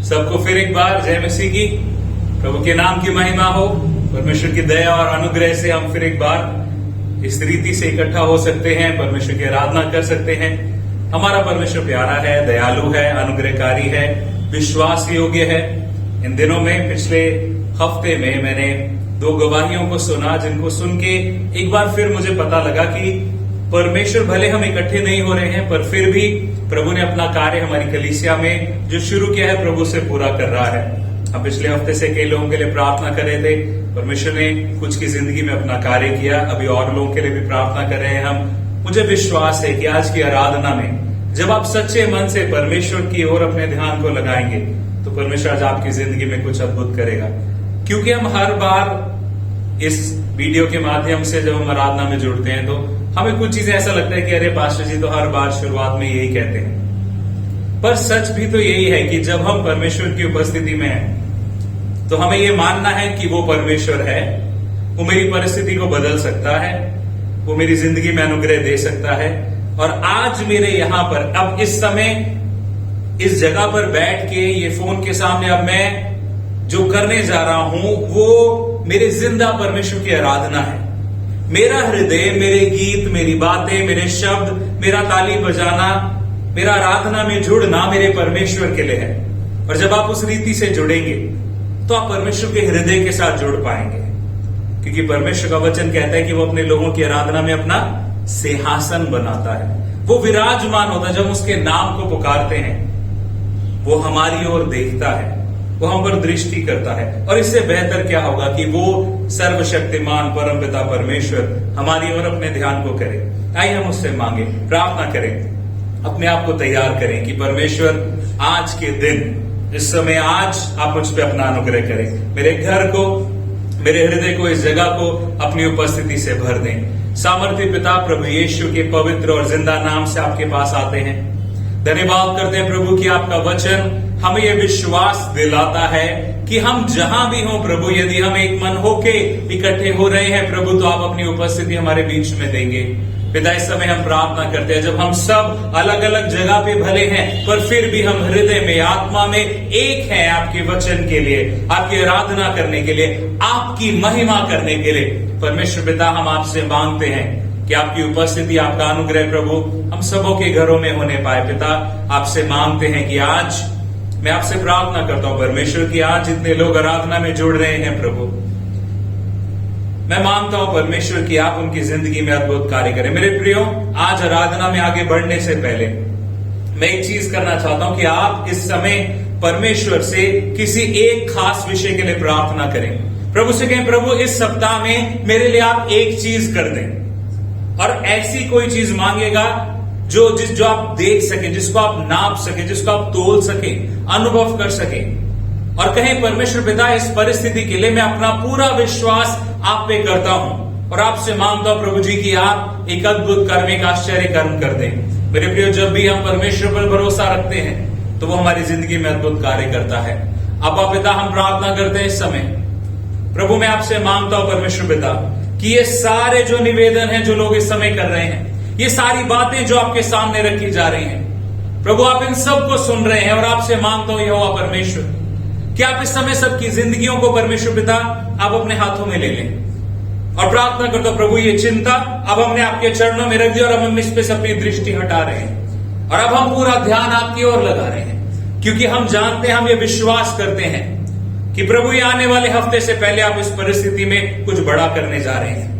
सबको फिर एक बार जय मसीह की। प्रभु के नाम की महिमा हो। परमेश्वर की दया और अनुग्रह से हम फिर एक बार इस रीति से इकट्ठा हो सकते हैं, परमेश्वर की आराधना कर सकते हैं। हमारा परमेश्वर प्यारा है, दयालु है, अनुग्रहकारी है, विश्वास योग्य है। इन दिनों में पिछले हफ्ते में मैंने 2 गवाहियों को सुना, जिनको सुन के एक बार फिर मुझे पता लगा कि परमेश्वर भले हम इकट्ठे नहीं हो रहे हैं, पर फिर भी प्रभु ने अपना कार्य हमारी कलीसिया में जो शुरू किया है प्रभु से पूरा कर रहा है। हम पिछले हफ्ते से कई लोगों के लिए प्रार्थना कर रहे थे, परमेश्वर ने कुछ की जिंदगी में अपना कार्य किया। अभी और लोगों के लिए भी प्रार्थना कर रहे हैं हम। मुझे विश्वास है कि आज की आराधना में जब आप सच्चे मन से परमेश्वर की ओर अपने ध्यान को लगाएंगे तो परमेश्वर आज आपकी जिंदगी में कुछ अद्भुत करेगा। क्योंकि हम हर बार इस वीडियो के माध्यम से जब हम आराधना में जुड़ते हैं तो हमें कुछ चीजें ऐसा लगता है कि अरे पास्टर जी तो हर बार शुरुआत में यही कहते हैं, पर सच भी तो यही है कि जब हम परमेश्वर की उपस्थिति में हैं तो हमें ये मानना है कि वो परमेश्वर है, वो मेरी परिस्थिति को बदल सकता है, वो मेरी जिंदगी में अनुग्रह दे सकता है। और आज मेरे यहां पर अब इस समय इस जगह पर बैठ के ये फोन के सामने अब मैं जो करने जा रहा हूं वो मेरे जिंदा परमेश्वर की आराधना है। मेरा हृदय, मेरे गीत, मेरी बातें, मेरे शब्द, मेरा ताली बजाना, मेरा आराधना में जुड़ना मेरे परमेश्वर के लिए है। और जब आप उस रीति से जुड़ेंगे तो आप परमेश्वर के हृदय के साथ जुड़ पाएंगे, क्योंकि परमेश्वर का वचन कहता है कि वो अपने लोगों की आराधना में अपना सिंहासन बनाता है। वो विराजमान होता है। जब उसके नाम को पुकारते हैं वो हमारी ओर देखता है, वो हम पर दृष्टि करता है। और इससे बेहतर क्या होगा कि वो सर्वशक्तिमान परमपिता परमेश्वर हमारी ओर अपने ध्यान को करे। आइए हम उससे मांगे, प्रार्थना करें, अपने आप को तैयार करें कि परमेश्वर आज के दिन, इस समय, आज आप मुझ पे अपना अनुग्रह करें। मेरे घर को, मेरे हृदय को, इस जगह को अपनी उपस्थिति से भर दें। सामर्थ्य पिता प्रभु यीशु के पवित्र और जिंदा नाम से आपके पास आते हैं। धन्यवाद करते हैं प्रभु कि आपका वचन हमें यह विश्वास दिलाता है कि हम जहां भी हों प्रभु, यदि हम एक मन होके इकट्ठे हो रहे हैं प्रभु, तो आप अपनी उपस्थिति हमारे बीच में देंगे। पिता, इस समय हम प्रार्थना करते हैं, जब हम सब अलग अलग जगह पे भले हैं पर फिर भी हम हृदय में, आत्मा में एक हैं आपके वचन के लिए, आपकी आराधना करने के लिए, आपकी महिमा करने के लिए। परमेश्वर पिता, हम आपसे मांगते हैं कि आपकी उपस्थिति, आपका अनुग्रह प्रभु हम सबों के घरों में होने पाए। पिता, आपसे मांगते हैं कि आज मैं आपसे प्रार्थना करता हूं परमेश्वर की, आज जितने लोग आराधना में जुड़ रहे हैं प्रभु, मैं मांगता हूं परमेश्वर कि आप उनकी जिंदगी में अद्भुत कार्य करें। मेरे प्रियो, आज आराधना में आगे बढ़ने से पहले मैं एक चीज करना चाहता हूं कि आप इस समय परमेश्वर से किसी एक खास विषय के लिए प्रार्थना करें। प्रभु से कहें, प्रभु इस सप्ताह में मेरे लिए आप एक चीज कर दें। और ऐसी कोई चीज मांगेगा जो आप देख सके, जिसको आप नाप सके, जिसको आप तोल सके, अनुभव कर सके। और कहें, परमेश्वर पिता, इस परिस्थिति के लिए मैं अपना पूरा विश्वास आप पे करता हूं और आपसे मांगता हूं प्रभु जी कि आप एक अद्भुत कर्म, एक आश्चर्य कर्म कर दें। मेरे प्रियो, जब भी हम परमेश्वर पर भरोसा रखते हैं तो वो हमारी जिंदगी में अद्भुत कार्य करता है। अब्बा पिता, हम प्रार्थना करते हैं इस समय प्रभु, मैं आपसे मांगता हूं परमेश्वर पिता कि ये सारे जो निवेदन है जो लोग इस समय कर रहे हैं, ये सारी बातें जो आपके सामने रखी जा रही हैं प्रभु, आप इन सब को सुन रहे हैं। और आपसे मांगता हूं यहोवा परमेश्वर कि आप इस समय सबकी जिंदगियों को परमेश्वर पिता आप अपने हाथों में ले लें। और प्रार्थना करता हूं प्रभु, ये चिंता अब हमने आपके चरणों में रख दी और अब हम इस पे से अपनी दृष्टि हटा रहे हैं और अब हम पूरा ध्यान आपकी ओर लगा रहे हैं, क्योंकि हम जानते हैं, हम ये विश्वास करते हैं कि प्रभु ये आने वाले हफ्ते से पहले आप इस परिस्थिति में कुछ बड़ा करने जा रहे हैं।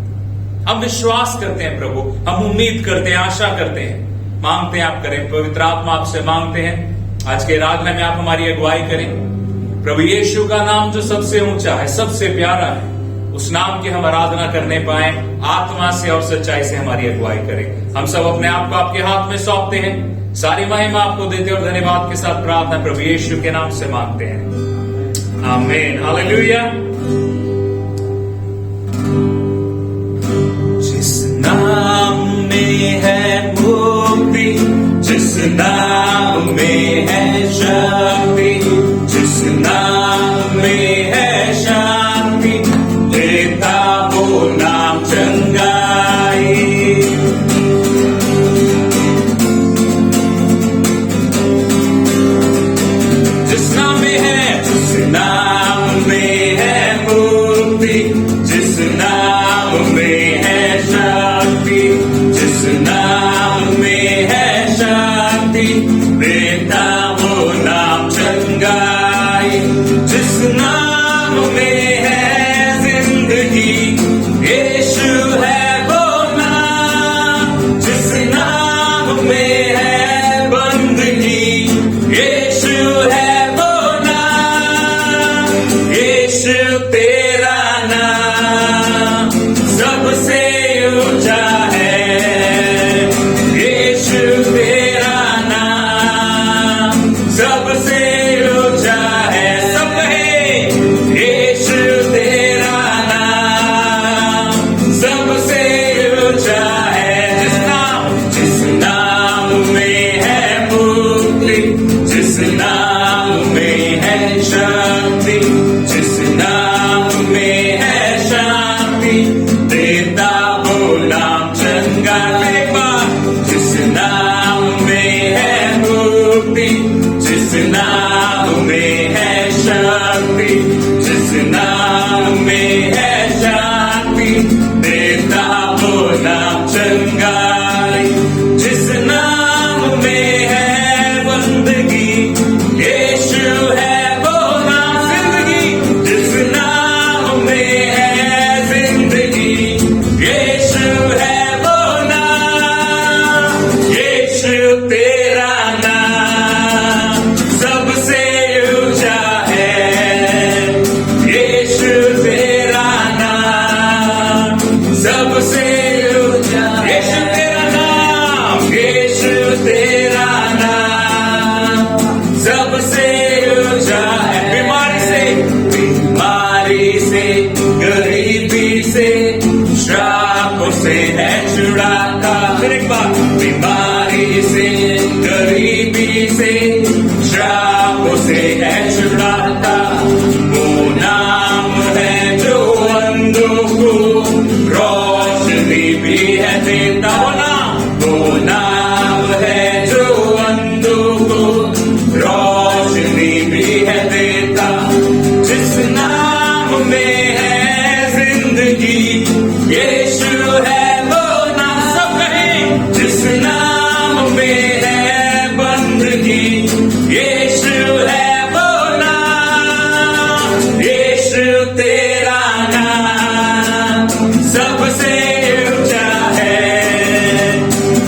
हम विश्वास करते हैं प्रभु, हम उम्मीद करते हैं, आशा करते हैं, मांगते हैं आप करें। पवित्र आत्मा, आपसे मांगते हैं आज के आराधना में आप हमारी अगुवाई करें। प्रभु यीशु का नाम जो सबसे ऊंचा है, सबसे प्यारा है, उस नाम की हम आराधना करने पाए, आत्मा से और सच्चाई से हमारी अगुवाई करें। हम सब अपने आप को आपके हाथ में सौंपते हैं, सारी महिमा आपको देते और धन्यवाद के साथ प्रार्थना प्रभु यीशु के नाम से मांगते हैं, आमीन, हालेलुया। जिस नाम में है मुक्ति, जिस नाम में है शक्ति, जिस नाम में है शांति, लेता वो नाम चंगाई। जिस नाम में ऊंचा है। सब कहे यीशु तेरा नाम सबसे ऊंचा है। जिस नाम में है मुक्ति, जिस नाम में है शक्ति, जिस नाम में है शांति, देता वो नाम चंगा। जिस नाम में है मुक्ति, जिस नाम में है शक्ति, जिस नाम में है शांति, देता वो नाम चंगाई। जिस नाम में है बंदगी, यीशु है वो नाम जिंदगी। जिस नाम में है जिंदगी, यीशु है वो नाम। यीशु तेरा नाम सबसे ऊंचा है। यीशु तेरा नाम सबसे ऊंचा। यीशु तेरा नाम, यीशु तेरा नाम सबसे ऊंचा है। बीमारी से गरीबी से श्राप से है छुड़ाता। फिर एक बार, बीमारी से गरीबी से श्राप से है छुड़ाता। वो नाम है जो अंधों को रोशनी भी है देता। वो नाम है जो अंधों को रोशनी भी है देता। जिस नाम में है जिंदगी, यीशु है वो नाम। सब कहें जिस नाम में है बंदगी, यीशु है वो नाम। यीशु तेरा नाम सबसे ऊंचा है।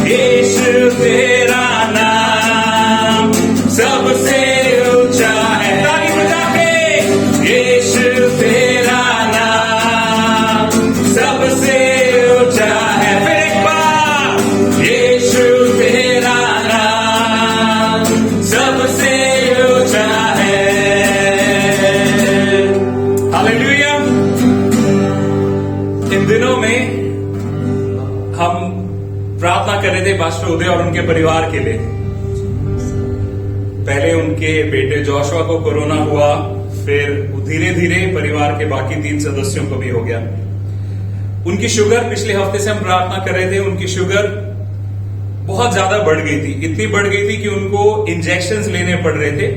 यीशु तेरा नाम सबसे ऊंचा है। ताली बजा के यीशु तेरा नाम सबसे ऊंचा है। फिर एक बार, यीशु तेरा नाम सबसे ऊंचा है। हालेलुया। इन दिनों में हम प्रार्थना कर रहे थे पास्टर उदय और उनके परिवार के लिए। पहले उनके बेटे जोशुआ को कोरोना हुआ, फिर धीरे धीरे परिवार के बाकी 3 सदस्यों को भी हो गया। उनकी शुगर, पिछले हफ्ते से हम प्रार्थना कर रहे थे, उनकी शुगर बहुत ज्यादा बढ़ गई थी। इतनी बढ़ गई थी कि उनको इंजेक्शंस लेने पड़ रहे थे,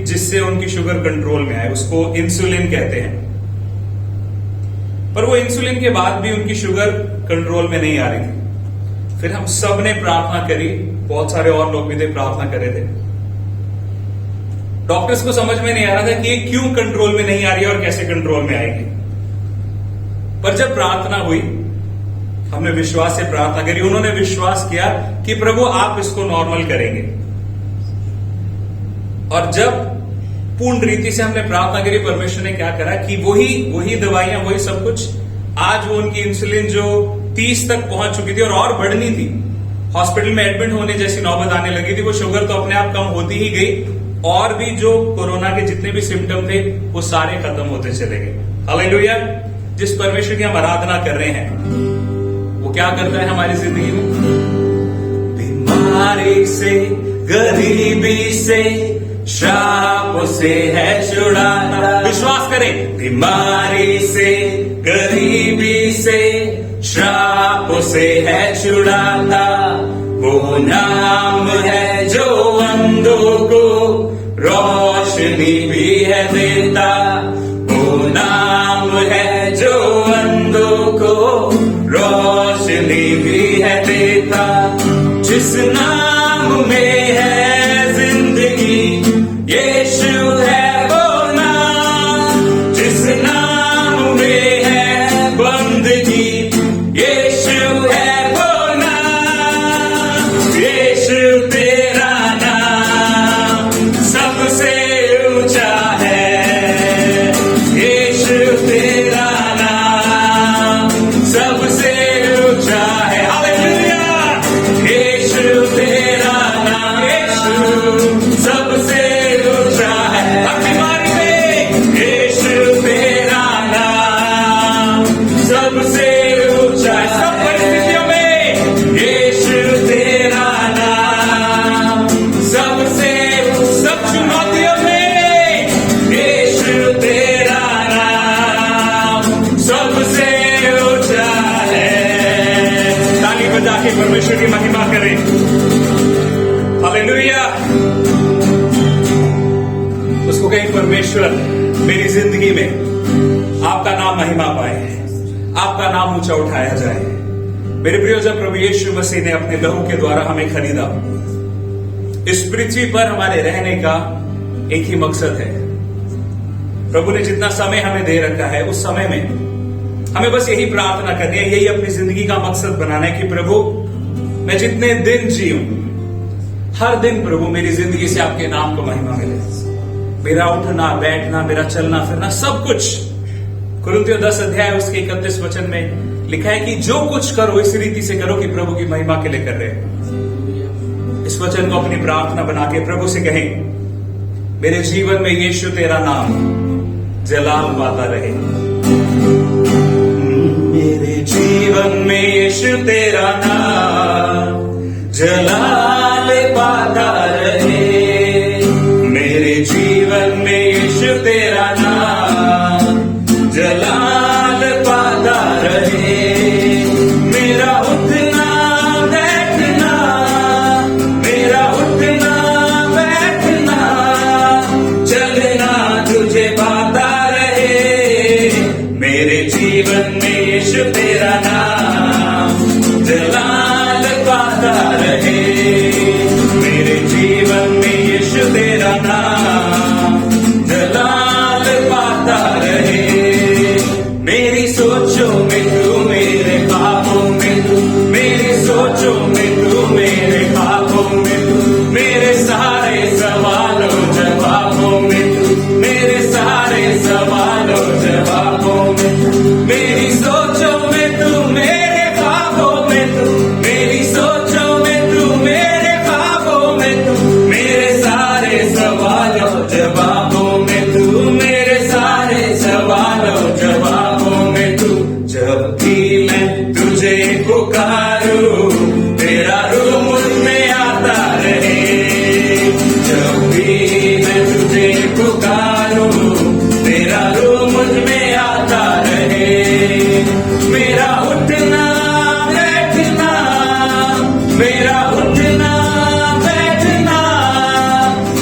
जिससे उनकी शुगर कंट्रोल में आए। उसको इंसुलिन कहते हैं। पर वो इंसुलिन के बाद भी उनकी शुगर कंट्रोल में नहीं आ रही थी। फिर हम सब ने प्रार्थना करी, बहुत सारे और लोग भी थे, प्रार्थना कर रहे थे। डॉक्टर्स को समझ में नहीं आ रहा था कि ये क्यों कंट्रोल में नहीं आ रही है और कैसे कंट्रोल में आएगी। पर जब प्रार्थना हुई, हमने विश्वास से प्रार्थना करी, उन्होंने विश्वास किया कि प्रभु आप इसको नॉर्मल करेंगे। और जब पूर्ण रीति से हमने प्रार्थना करी, परमेश्वर ने क्या करा कि वही दवाइयां, वही सब कुछ, आज वो उनकी इंसुलिन जो 30 तक पहुंच चुकी थी और बढ़नी थी, हॉस्पिटल में एडमिट होने जैसी नौबत आने लगी थी, वो शुगर तो अपने आप कम होती ही गई, और भी जो कोरोना के जितने भी सिम्टम थे वो सारे खत्म होते चले गए। हालेलुया। जिस परमेश्वर की हम आराधना कर रहे हैं, वो क्या करता है हमारी जिंदगी में? बीमारी से गरीबी से श्राप से है छुड़ाता। विश्वास करें, बीमारी से गरीबी से श्राप से है छुड़ाता। वो नाम है जो अंधों को रोशनी भी है देता। वो नाम है जो अंधों को रोशनी भी है देता। जिस नाम में है जिंदगी, यीशु है वो नाम। जिस नाम में है बंदगी, यीशु है वो नाम। यीशु तेरा नाम सबसे ऊंचा है। यीशु तेरा नाम सबसे ऊंचा है। हालेलुया। यीशु परमेश्वर की महिमा करें। हालेलुया। उसको कहें, परमेश्वर मेरी जिंदगी में आपका नाम महिमा पाए, आपका नाम ऊंचा उठाया जाए। मेरे प्रियो, जब प्रभु यीशु मसीह ने अपने लहू के द्वारा हमें खरीदा, इस पृथ्वी पर हमारे रहने का एक ही मकसद है। प्रभु ने जितना समय हमें दे रखा है, उस समय में हमें बस यही प्रार्थना करनी है, यही अपनी जिंदगी का मकसद बनाना है कि प्रभु मैं जितने दिन जीऊं, हर दिन प्रभु मेरी जिंदगी से आपके नाम को महिमा मिले। मेरा उठना बैठना, मेरा चलना फिरना, सब कुछ। कुरिन्थियों 10 अध्याय उसके 31 वचन में लिखा है कि जो कुछ करो इस रीति से करो कि प्रभु की महिमा के लिए कर रहे हो। इस वचन को अपनी प्रार्थना बना के प्रभु से कहें, मेरे जीवन में यीशु तेरा नाम जलाल पाता रहे। मेरे जीवन में यीशु तेरा नाम जलाल पाता रहे। मेरे जीवन में यीशु तेरा नाम जलाल पाता रहे। मेरा उठना बैठना, मेरा उठना बैठना, चलना तुझे पाता रहे। मेरे जीवन में यीशु तेरा नाम जलाल पाता रहे। मेरे जीवन में यीशु तेरा नाम जलाल पाता रहे। मेरी सोचों में तू, मेरे ख्वाबों में तू, मेरी सोचों में तू, मेरे ख्वाबों में तू, मेरे सारे सवालों जवाबों में तू, मेरे सारे सवालों जवाबों में तू, मेरी सोचों में तू, मेरे ख्वाबों में तू, मेरी सोचों में तू, मेरे ख्वाबों में तू, मेरे सारे सवालों जवाबों में तू, मेरे सारे सवालों जवाबों में तू। जब भी मैं तुझे पुकारूं, तेरा रूह मुझ में आता रहे। जब भी मैं तुझे पुकारूं, तेरा रूह मुझ में आता रहे। मेरा उठना बैठना, मेरा उठना बैठना,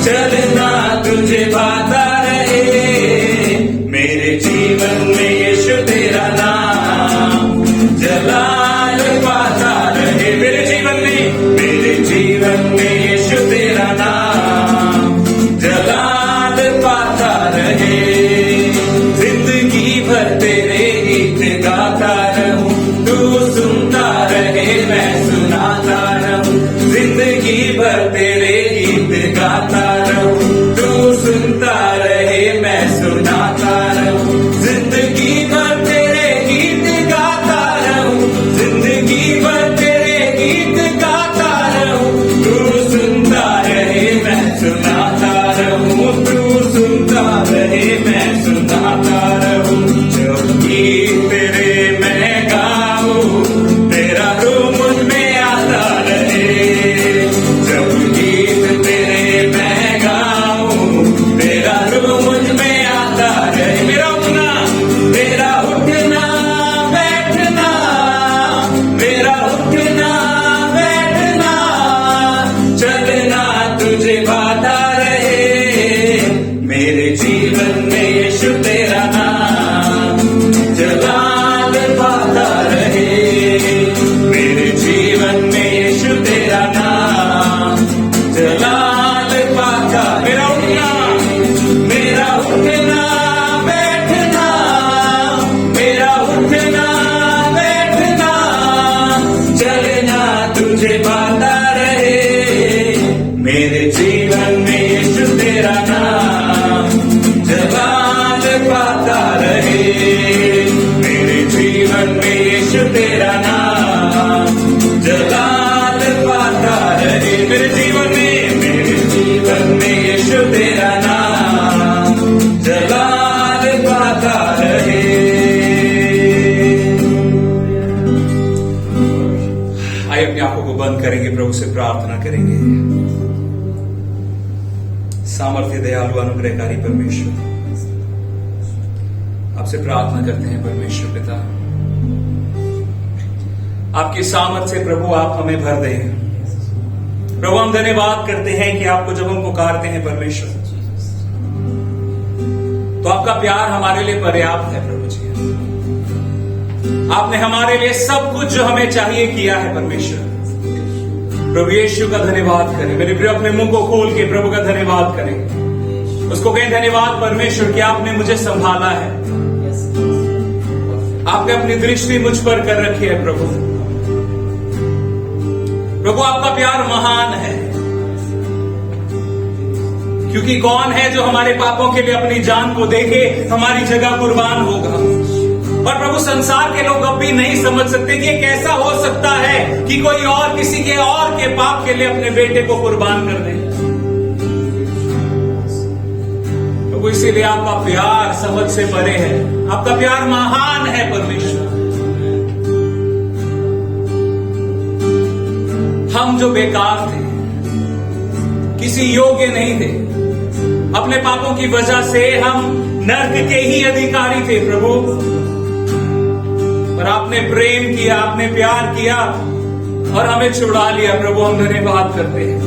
चलना तुझे पाता रहे। मेरे जीवन में यीशु तेरा नाम जलाल पाता रहे। मेरे जीवन में, मेरे जीवन में यीशु तेरा नाम जलाल पाता रहे। जिंदगी भर तेरे गीत गाता रहूं, तू सुनता रहे मैं सुनाता रहूं। जिंदगी भर तेरे गीत गाता रहूं, तू सुनता रहे मैं सुनाता रहूं। जिंदगी भर तेरे गीत गाता रहूं, जिंदगी भर तेरे गीत गाता रहूं। तू सुनता रहे मैं सुनाता रहूं, तू सुनता रहे मैं सुनाता रहूं। जब गीत तेरे मैं गाऊं, तेरा रूह मुझ में आता रहे। जब गीत तेरे मैं गाऊं, तेरा रूह मुझ में आता रहे। मेरा उठना, मेरा उठना बैठना, मेरा उठना बैठना, चलना तुझे पाता रहे। मेरे जीवन में यीशु तेरा नाम जलाल पाता रहे। मेरे जीवन में यीशु तेरा नाम जलाल पाता। मेरा उठना, मेरा उठना बैठना, मेरा उठना बैठना, चलना तुझे पाता रहे। मेरे जीवन में यीशु तेरा नाम जलाल पाता रहे। मेरे जीवन में यीशु तेरा नाम जलाल पाता रहे। मेरे जीवन में, मेरे जीवन में यीशु तेरा नाम जलाल पाता रहे। आइए अपनी आंखों को बंद करेंगे, प्रभु से प्रार्थना करेंगे। सामर्थ्य दयालु अनुग्रहकारी परमेश्वर, आपसे प्रार्थना करते हैं परमेश्वर पिता, आपकी सामर्थ से प्रभु आप हमें भर दें। प्रभु हम धन्यवाद करते हैं कि आपको जब हम पुकारते हैं परमेश्वर, तो आपका प्यार हमारे लिए पर्याप्त है प्रभु जी। आपने हमारे लिए सब कुछ जो हमें चाहिए किया है परमेश्वर। प्रभु यीशु का धन्यवाद करें। मेरे प्रिय अपने मुंह को खोल के प्रभु का धन्यवाद करें। उसको कहें धन्यवाद परमेश्वर कि आपने मुझे संभाला है, आपने अपनी दृष्टि मुझ पर कर रखी है प्रभु। प्रभु आपका प्यार महान है, क्योंकि कौन है जो हमारे पापों के लिए अपनी जान को देके हमारी जगह कुर्बान होगा। और प्रभु संसार के लोग अब भी नहीं समझ सकते कि ये कैसा हो सकता है कि कोई और किसी के और के पाप के लिए अपने बेटे को कुर्बान कर दे। प्रभु इसीलिए आपका प्यार समझ से परे है, आपका प्यार महान है परमेश्वर। हम जो बेकार थे, किसी योग्य नहीं थे, अपने पापों की वजह से हम नर्क के ही अधिकारी थे प्रभु, पर आपने प्रेम किया, आपने प्यार किया और हमें छुड़ा लिया। प्रभु हम धन्यवाद करते हैं।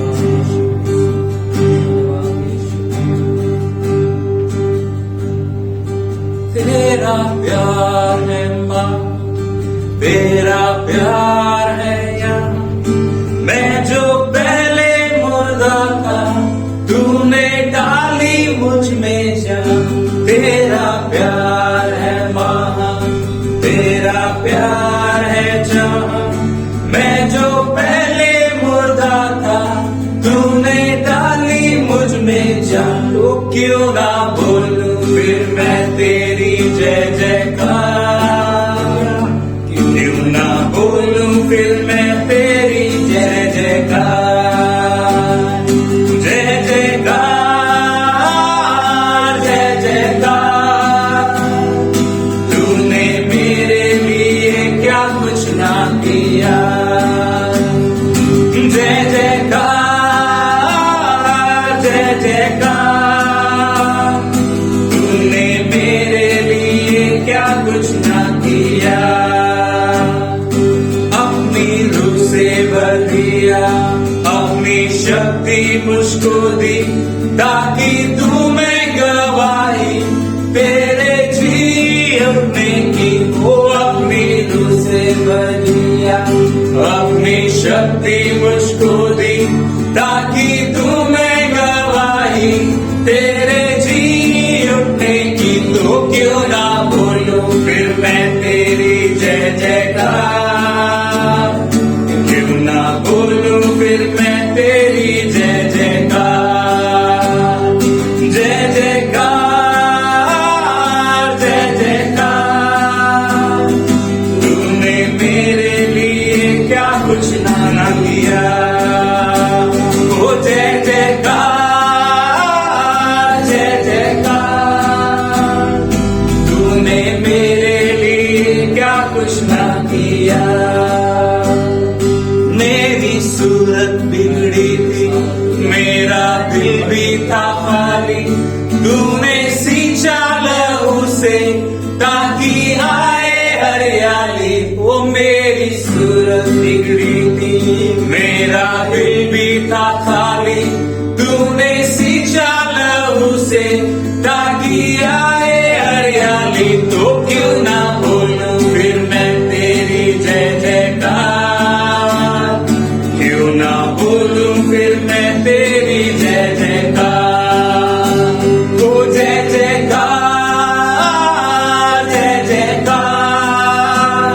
तेरा प्यार है मां, तेरा प्यार है यार, मैं जो पहले मुर्दा था तूने डाली मुझ में जान। तेरा प्यार है महान, तेरा प्यार है जहां, मैं जो पहले मुर्दा था तूने डाली मुझ में जान। तो क्यों ना बोलूं फिर मैं तेरी जय जयकार, क्यों ना बोलूं फिर मैं तेरी जय जयकार, जय जयकार, जय जयकार। तूने मेरे लिए क्या कुछ ना किया, जय जयकार, जय जयकार। तूने मेरे लिए क्या कुछ ना किया, अपनी रूह से भर दिया, अपनी शक्ति मुझको दी, ताकि तू मैं गवाही तेरे जीवने की हो। अपनी रूह से भर दिया, अपनी शक्ति मुझको दी, ताकि तू मैं गवाही तेरे जीवने की। तो क्यों ना बोलूं फिर मैं तेरी जय जयकार, क्यों ना बोलूं फिर मैं तेरी जय जयकार, जय जयकार, जय जयकार। तूने मेरे लिए क्या कुछ ना किया, ओ जय जयकार, जय जयकार। तूने मेरे लिए क्या कुछ ना किया। मेरी सूरत बिगड़ी थी, मेरा दिल भी था खाली, तूने सींचा लहू से ताकि आए हरियाली। वो मेरी सूरत बिगड़ी थी, मेरा दिल भी था खाली, तूने सींचा लहू से ताकि आए हरियाली। तो क्यों ना बोलूं फिर मैं तेरी जय जयकार, क्यों ना बोलूं फिर मैं तेरी जय जयकार, ओ जय जयकार, जय जयकार।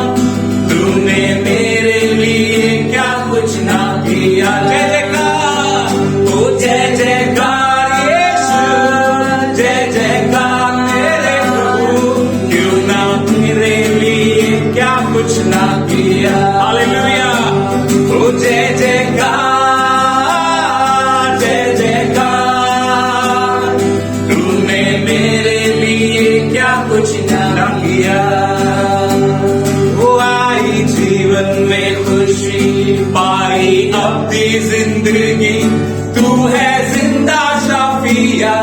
तूने मेरे लिए क्या कुछ ना किया, जय जयकार, ओ जय जयकार यीशु, जय जयकार मेरे प्रभु। क्यों ना मेरे लिए क्या कुछ ना किया, हालेलुया। ओ जय जयकार, जय जयकार। तूने मेरे लिए क्या कुछ ना किया। वो आई जीवन में खुशी, पाई अपनी जिंदगी, तू है जिंदा शाफिया,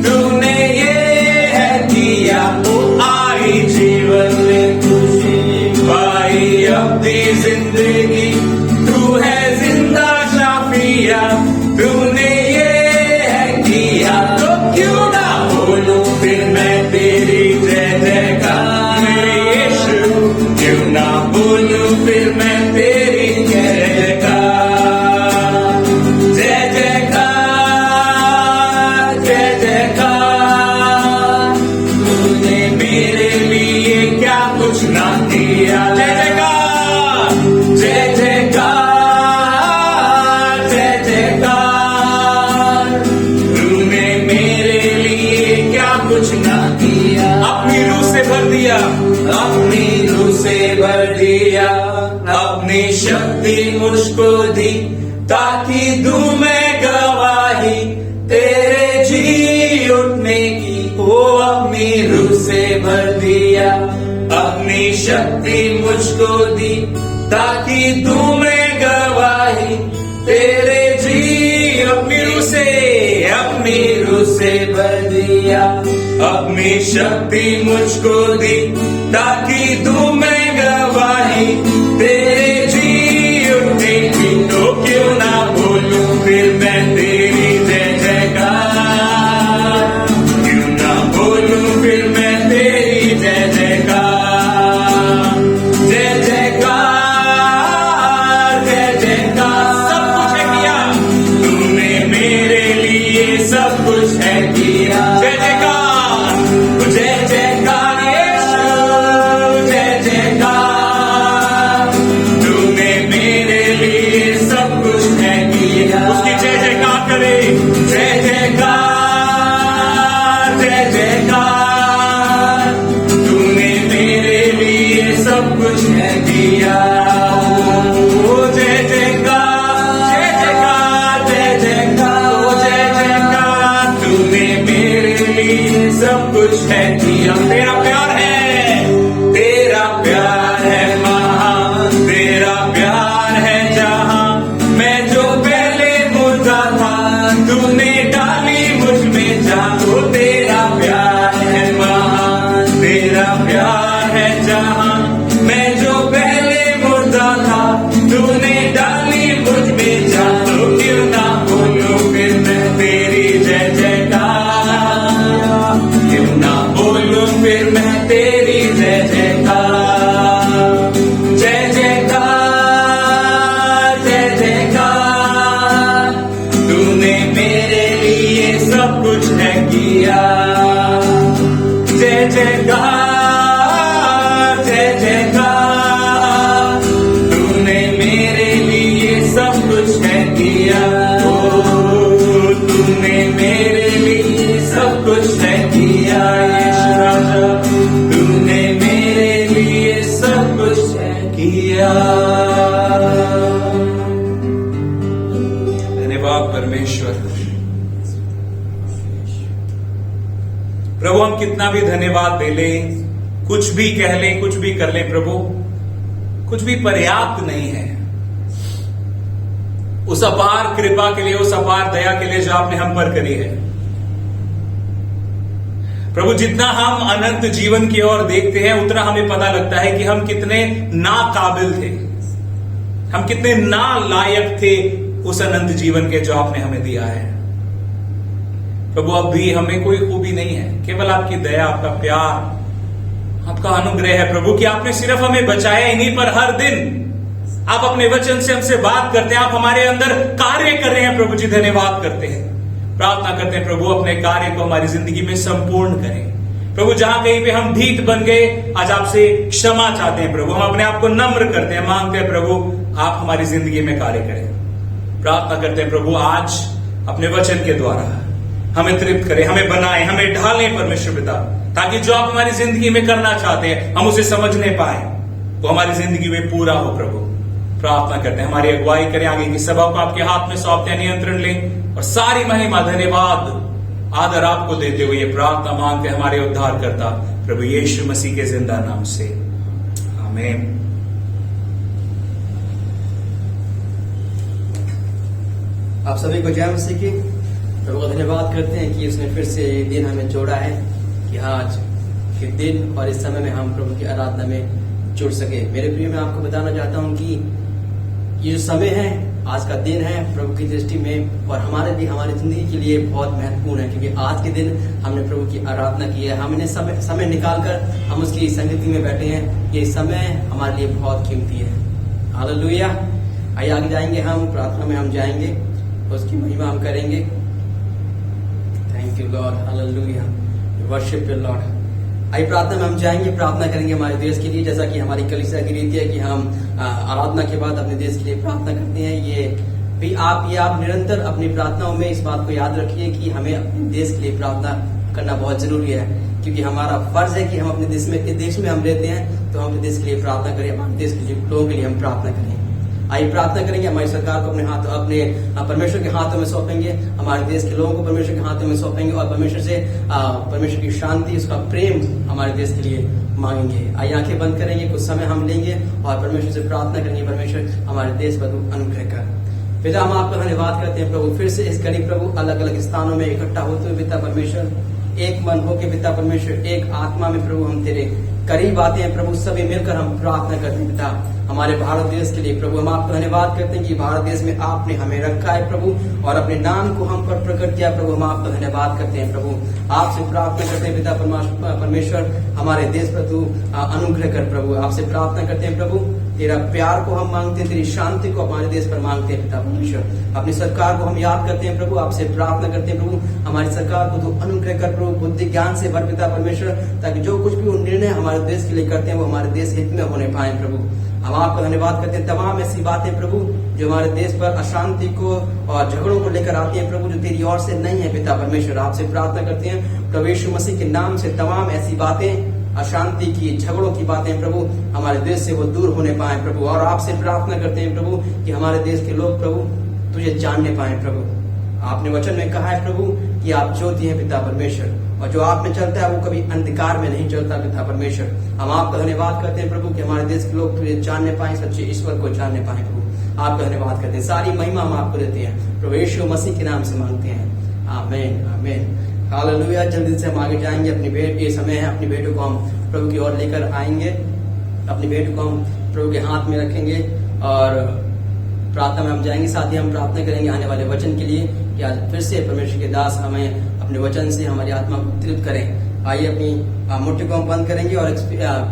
तूने ये है किया। वो आई जीवन में खुशी, पाई अपनी जिंदगी, कुछ ना किया, अपनी रूह से भर दिया, अपनी रूह से भर दिया, अपनी शक्ति मुझको दी, ताकि दूं मैं गवाही तेरे जी उठने की। वो अपनी रूह से भर दिया, अपनी शक्ति मुझको दी, ताकि दूं मैं गवाही तेरे जी। अपनी रूह से, अपनी रूह से भर दिया, अपनी शक्ति मुझको दी, ताकि दूं मैं गवाही तेरे जी उठने की। तो क्यों ना बोलूं फिर मैं तेरी जय जयकार, क्यों ना बोलूं फिर मैं तेरी जय जयकार, जय जयकार, जय जयकार। सब कुछ है किया, तूने मेरे लिए सब कुछ है किया। जय जयकार, जय जयकार यीशु, जय जयकार, तूने मेरे लिए सब कुछ है किया। उसकी जय जयकार करे। जय जयकार, जय जयकार, तूने मेरे लिए सब कुछ है किया। ओ जय जयकार, जय जयकार, जय जयकार, ओ जय जयकार, तूने मेरे लिए सब कुछ है किया। तेरा प्यार है, तेरा प्यार है महान, तेरा प्यार है जहां, मैं जो पहले मुर्दा था तूने डाली मुझ में जान। ओ तेरा प्यार है महान, तेरा प्यार है जहां, मैं जो पहले मुर्दा था तूने डाली मुझ में जान। तो क्यों ना बोलूं फिर मैं तेरी जय जयकार, क्यों ना बोलूं फिर मैं तेरी जय जयकार, जय जयकार, जय जयकार, तूने मेरे लिए सब कुछ है किया। जय जयकार, जय जयकार, तूने मेरे लिए सब कुछ है किया। ओ तूने मेरे लिए सब कुछ है किया। यीशु राजा, तूने मेरे लिए सब कुछ है किया। धन्यवाद परमेश्वर। प्रभु हम कितना भी धन्यवाद दे लें, कुछ भी कह लें, कुछ भी कर लें प्रभु, कुछ भी पर्याप्त नहीं है उस अपार कृपा के लिए, उस अपार दया के लिए जो आपने हम पर करी है। प्रभु जितना हम अनंत जीवन की ओर देखते हैं उतना हमें पता लगता है कि हम कितने नाकाबिल थे, हम कितने नालायक थे उस अनंत जीवन के जो आपने हमें दिया है। प्रभु अब भी हमें कोई खूबी नहीं है, केवल आपकी दया, आपका प्यार, आपका अनुग्रह है प्रभु कि आपने सिर्फ हमें बचाया ही नहीं, पर हर दिन आप अपने वचन से हमसे बात करते हैं, आप हमारे अंदर कार्य कर रहे हैं प्रभु जी। धन्यवाद करते हैं, प्रार्थना करते हैं प्रभु अपने कार्य को हमारी जिंदगी में संपूर्ण करें। प्रभु जहां कहीं पे हम ढीठ बन गए, आज आपसे क्षमा चाहते हैं प्रभु, हम अपने आप को नम्र करते हैं, मांगते हैं प्रभु आप हमारी जिंदगी में कार्य करें। प्रार्थना करते हैं प्रभु आज अपने वचन के द्वारा हमें तृप्त करें, हमें बनाएं, हमें ढालें परमेश्वर पिता, ताकि जो आप हमारी जिंदगी में करना चाहते हैं हम उसे समझने पाए, वो हमारी जिंदगी में पूरा हो प्रभु। प्रार्थना करते हैं हमारी अगुवाई करें, आगे की सभा को आपके हाथ में सौंपते हैं, नियंत्रण लें और सारी महिमा धन्यवाद आदर आपको देते हुए ये प्रार्थना मांगते हैं हमारे उद्धार करता प्रभु यीशु मसीह के जिंदा नाम से, आमीन। आप सभी को जय मसीह की। प्रभु का धन्यवाद करते हैं कि उसने फिर से ये दिन हमें जोड़ा है कि आज के दिन और इस समय में हम प्रभु की आराधना में जुड़ सके। मेरे प्रिय, मैं आपको बताना चाहता हूं कि ये जो समय है, आज का दिन है प्रभु की दृष्टि में और हमारे लिए, हमारी जिंदगी के लिए बहुत महत्वपूर्ण है, क्योंकि आज के दिन हमने प्रभु की आराधना की है। हमने समय निकालकर हम उसकी संगति में बैठे हैं। ये समय हमारे लिए बहुत कीमती है। हालेलुया। आइए आगे जाएंगे, हम प्रार्थना में हम जाएंगे, उसकी महिमा हम करेंगे। Thank you Lord, hallelujah, worship you Lord. आइए प्रार्थना में हम जाएंगे, प्रार्थना करेंगे हमारे देश के लिए, जैसा कि हमारी कलीसिया की रीति है कि हम आराधना के बाद अपने देश के लिए प्रार्थना करते हैं। ये भी आप निरंतर अपनी प्रार्थनाओं में इस बात को याद रखिए कि हमें अपने देश के लिए प्रार्थना करना बहुत जरूरी है, क्योंकि हमारा फर्ज है कि हम अपने देश में हम रहते हैं तो हम अपने देश के लिए प्रार्थना करें, हमारे देश के लोगों के लिए हम प्रार्थना करें। आइए प्रार्थना करेंगे, हमारी सरकार को अपने परमेश्वर के हाथों में सौंपेंगे, हमारे देश के लोगों को परमेश्वर के हाथों में सौंपेंगे और परमेश्वर की शांति, उसका प्रेम हमारे देश के लिए मांगेंगे। आइए आंखें बंद करेंगे, कुछ समय हम लेंगे और परमेश्वर से प्रार्थना करेंगे, परमेश्वर हमारे देश पर अनुग्रह कर। पिता, हम आपका धन्यवाद करते हैं प्रभु, फिर से इस घड़ी प्रभु अलग अलग स्थानों में इकट्ठा होते हुए पिता परमेश्वर एक मन होके पिता परमेश्वर एक आत्मा में प्रभु हम तेरे करीब आते हैं प्रभु, सभी मिलकर हम प्रार्थना करते हैं पिता हमारे भारत देश के लिए। प्रभु, हम आपका धन्यवाद करते हैं कि भारत देश में आपने हमें रखा है प्रभु और अपने नाम को हम पर प्रकट किया प्रभु, हम आपका धन्यवाद करते हैं प्रभु। आपसे प्रार्थना करते हैं पिता परमेश्वर हमारे देश पर तू अनुग्रह कर प्रभु। आपसे प्रार्थना करते हैं प्रभु, तेरा प्यार को हम मांगते हैं, तेरी शांति को हमारे देश पर मांगते हैं पिता परमेश्वर। अपनी सरकार को हम याद करते हैं प्रभु, आपसे प्रार्थना करते हैं प्रभु हमारी सरकार को तू अनुग्रह कर प्रभु, बुद्धि ज्ञान से भर पिता परमेश्वर, ताकि जो कुछ भी वो निर्णय हमारे देश के लिए करते हैं वो हमारे देश हित में होने पाए प्रभु। हम आपका धन्यवाद करते हैं तमाम ऐसी बातें प्रभु जो हमारे देश पर अशांति को और झगड़ों को लेकर आती हैं प्रभु, जो तेरी ओर से नहीं है पिता परमेश्वर। आपसे प्रार्थना करते हैं प्रभु यीशु मसीह के नाम से तमाम ऐसी बातें, अशांति की, झगड़ों की बातें प्रभु हमारे देश से वो दूर होने पाए प्रभु। और आपसे प्रार्थना करते हैं प्रभु कि हमारे देश के लोग प्रभु तुझे जानने पाए प्रभु। आपने वचन में कहा है प्रभु कि आप ज्योति हैं पिता परमेश्वर, और जो आप में चलता है वो कभी अंधकार में नहीं चलता पिता परमेश्वर। हम आपका धन्यवाद करते हैं प्रभु कि हमारे देश के लोग तुझे जानने पाए, सच्चे ईश्वर को जानने पाए प्रभु। आपका धन्यवाद करते हैं, सारी महिमा हम आपको देते हैं प्रभु यीशु मसीह के नाम से मांगते हैं, आमीन आमीन हालेलुया। जल्दी से हम आगे जाएंगे, अपनी भेंट ये समय है, अपनी भेंटों को हम प्रभु की ओर लेकर आएंगे, अपनी भेंट को हम प्रभु के हाथ में रखेंगे और प्रार्थना में हम जाएंगे। साथ ही हम प्रार्थना करेंगे आने वाले वचन के लिए कि आज फिर से परमेश्वर के दास हमें अपने वचन से हमारी आत्मा को तृप्त करें। आइए अपनी मुट्ठी को हम बंद करेंगे और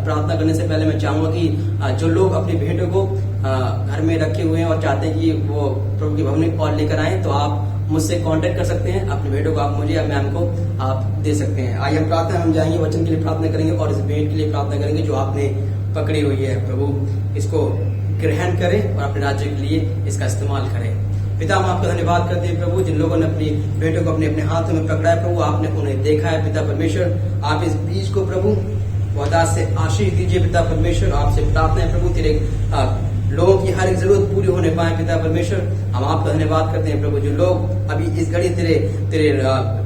प्रार्थना करने से पहले मैं चाहूंगा कि जो लोग अपनी भेंटों को घर में रखे हुए हैं और चाहते हैं कि वो प्रभु की भवन और लेकर आए, तो आप मुझसे कांटेक्ट कर सकते हैं। अपनी भेंटों को आप मुझे या मैम को आप दे सकते हैं। आइए हम प्रार्थना हम जाएंगे, वचन के लिए प्रार्थना करेंगे और इस भेंट के लिए प्रार्थना करेंगे जो आपने पकड़ी हुई है। प्रभु इसको ग्रहण करें और अपने राज्य के लिए इसका इस्तेमाल करें। पिता, हम आपका धन्यवाद करते हैं प्रभु, जिन लोगों ने अपनी बेटों को अपने अपने हाथों में पकड़ा है प्रभु, आपने उन्हें देखा है पिता परमेश्वर। आप इस बीज को प्रभु वदात से आशीष दीजिए पिता परमेश्वर। आपसे प्रार्थना है प्रभु तेरे लोगों की हर एक जरूरत पूरी होने पाए पिता परमेश्वर। हम आपका धन्यवाद करते हैं प्रभु, जो लोग अभी इस घड़ी तेरे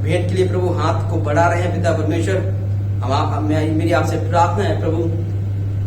भेंट के लिए प्रभु हाथ को बढ़ा रहे हैं पिता परमेश्वर। मेरी आपसे प्रार्थना है प्रभु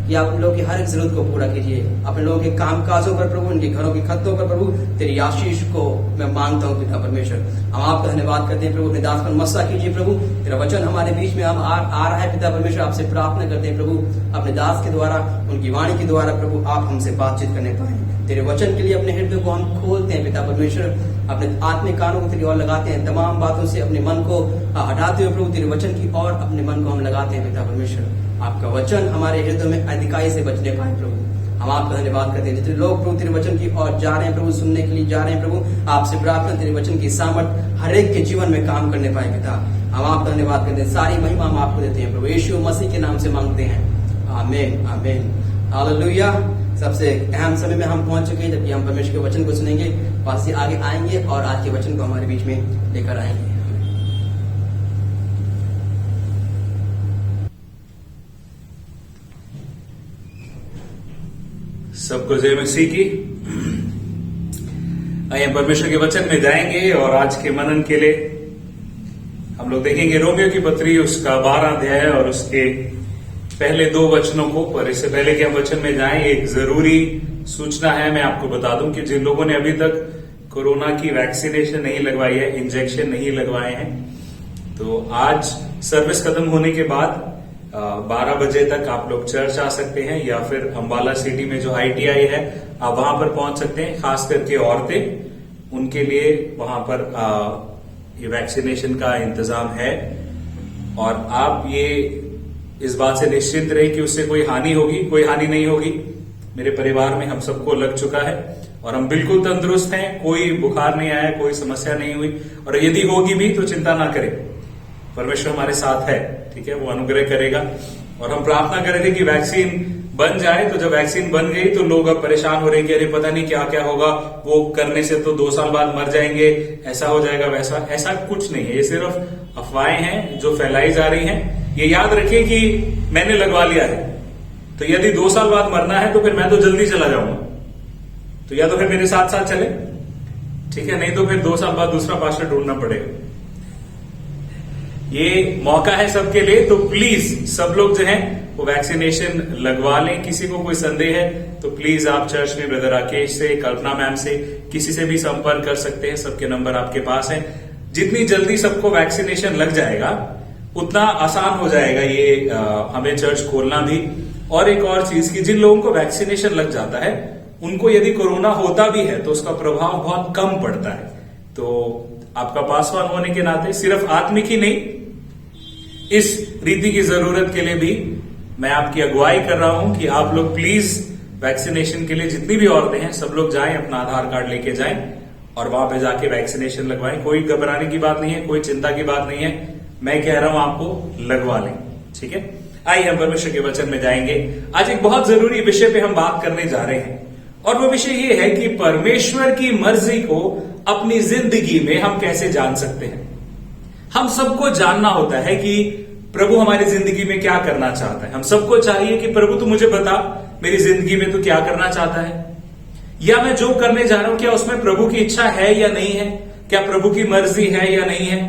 कि आप लोगों की हर एक जरूरत को पूरा कीजिए। अपने लोगों के काम काजों पर प्रभु, उनके घरों की खतों पर प्रभु तेरी आशीष को मैं मांगता हूँ पिता परमेश्वर। हम आपका धन्यवाद करते हैं प्रभु, अपने दास पर मस्सा कीजिए प्रभु। तेरा वचन हमारे बीच में हम आ रहा है पिता परमेश्वर। आपसे प्रार्थना करते हैं प्रभु अपने दास के द्वारा, उनकी वाणी के द्वारा प्रभु आप हमसे बातचीत करने पाए। तेरे वचन के लिए अपने हृदय को हम खोलते हैं पिता परमेश्वर, अपने आत्मिक कानों को तेरी ओर लगाते हैं, तमाम बातों से अपने मन को हटाते हुए प्रभु तेरे वचन की ओर अपने मन को हम लगाते हैं पिता परमेश्वर। आपका वचन हमारे हृदय में अधिकाई से बचने पाए प्रभु। हम आपका धन्यवाद करते हैं जितने लोग प्रभु तेरे वचन की ओर जा रहे हैं प्रभु, सुनने के लिए जा रहे हैं प्रभु, आपसे प्रार्थना तेरे वचन की सामर्थ हर एक के जीवन में काम करने पाए पिता। हम आपका धन्यवाद करते हैं, सारी महिमा हम आपको देते हैं प्रभु यीशु मसीह के नाम से मांगते हैं, आमीन आमीन हालेलुया। सबसे अहम समय में हम पहुंच चुके हैं जबकि हम परमेश्वर के वचन को सुनेंगे, वहां से आगे आएंगे और आज के वचन को हमारे बीच में लेकर आएंगे। सबको जय मसीह की। आइए परमेश्वर के वचन में जाएंगे और आज के मनन के लिए हम लोग देखेंगे रोमियो की पत्री उसका 12 अध्याय और उसके पहले 2 वचनों को। पर इससे पहले कि हम वचन में जाएं, एक जरूरी सूचना है, मैं आपको बता दूं कि जिन लोगों ने अभी तक कोरोना की वैक्सीनेशन नहीं लगवाई है, इंजेक्शन नहीं लगवाए हैं, तो आज सर्विस खत्म होने के बाद 12 बजे तक आप लोग चर्च आ सकते हैं या फिर अंबाला सिटी में जो ITI है आप वहां पर पहुंच सकते हैं। खास करके औरतें, उनके लिए वहां पर ये वैक्सीनेशन का इंतजाम है और आप ये इस बात से निश्चिंत रहे कि उससे कोई हानि होगी, कोई हानि नहीं होगी। मेरे परिवार में हम सबको लग चुका है और हम बिल्कुल तंदुरुस्त हैं, कोई बुखार नहीं आया, कोई समस्या नहीं हुई, और यदि होगी भी तो चिंता ना करें, परमेश्वर हमारे साथ है, ठीक है, वो अनुग्रह करेगा। और हम प्रार्थना कर रहे थे कि वैक्सीन बन जाए, तो जब वैक्सीन बन गई तो लोग अब परेशान हो रहे हैं कि अरे पता नहीं क्या क्या होगा, वो करने से तो 2 साल बाद मर जाएंगे, ऐसा हो जाएगा वैसा। ऐसा कुछ नहीं है, ये सिर्फ अफवाहें हैं जो फैलाई जा रही हैं। ये याद रखिए कि मैंने लगवा लिया है, तो यदि 2 साल बाद मरना है तो फिर मैं तो जल्दी चला जाऊंगा, तो या तो फिर मेरे साथ साथ चले, ठीक है, नहीं तो फिर 2 साल बाद दूसरा पास्टर ढूंढना पड़ेगा। ये मौका है सबके लिए, तो प्लीज सब लोग जो हैं वो वैक्सीनेशन लगवा लें। किसी को कोई संदेह है तो प्लीज आप चर्च में ब्रदर राकेश से, कल्पना मैम से, किसी से भी संपर्क कर सकते हैं। सबके नंबर आपके पास है। जितनी जल्दी सबको वैक्सीनेशन लग जाएगा उतना आसान हो जाएगा ये हमें चर्च खोलना भी। और एक और चीज कि जिन लोगों को वैक्सीनेशन लग जाता है उनको यदि कोरोना होता भी है तो उसका प्रभाव बहुत कम पड़ता है। तो आपका पासवान होने के नाते सिर्फ आत्मिक ही नहीं, इस रीति की जरूरत के लिए भी मैं आपकी अगुवाई कर रहा हूं कि आप लोग प्लीज वैक्सीनेशन के लिए जितनी भी औरतें हैं सब लोग जाएं, अपना आधार कार्ड लेके जाएं और वहां पे जाके वैक्सीनेशन लगवाएं। कोई घबराने की बात नहीं है, कोई चिंता की बात नहीं है। मैं कह रहा हूं आपको लगवा लें, ठीक है। आइए हम परमेश्वर के वचन में जाएंगे। आज एक बहुत जरूरी विषय पे हम बात करने जा रहे हैं और वो विषय ये है कि परमेश्वर की मर्जी को अपनी जिंदगी में हम कैसे जान सकते हैं। हम सबको जानना होता है कि प्रभु हमारी जिंदगी में क्या करना चाहता है। हम सबको चाहिए कि प्रभु तू मुझे बता मेरी जिंदगी में तू क्या करना चाहता है, या मैं जो करने जा रहा हूं क्या उसमें प्रभु की इच्छा है या नहीं है, क्या प्रभु की मर्जी है या नहीं है।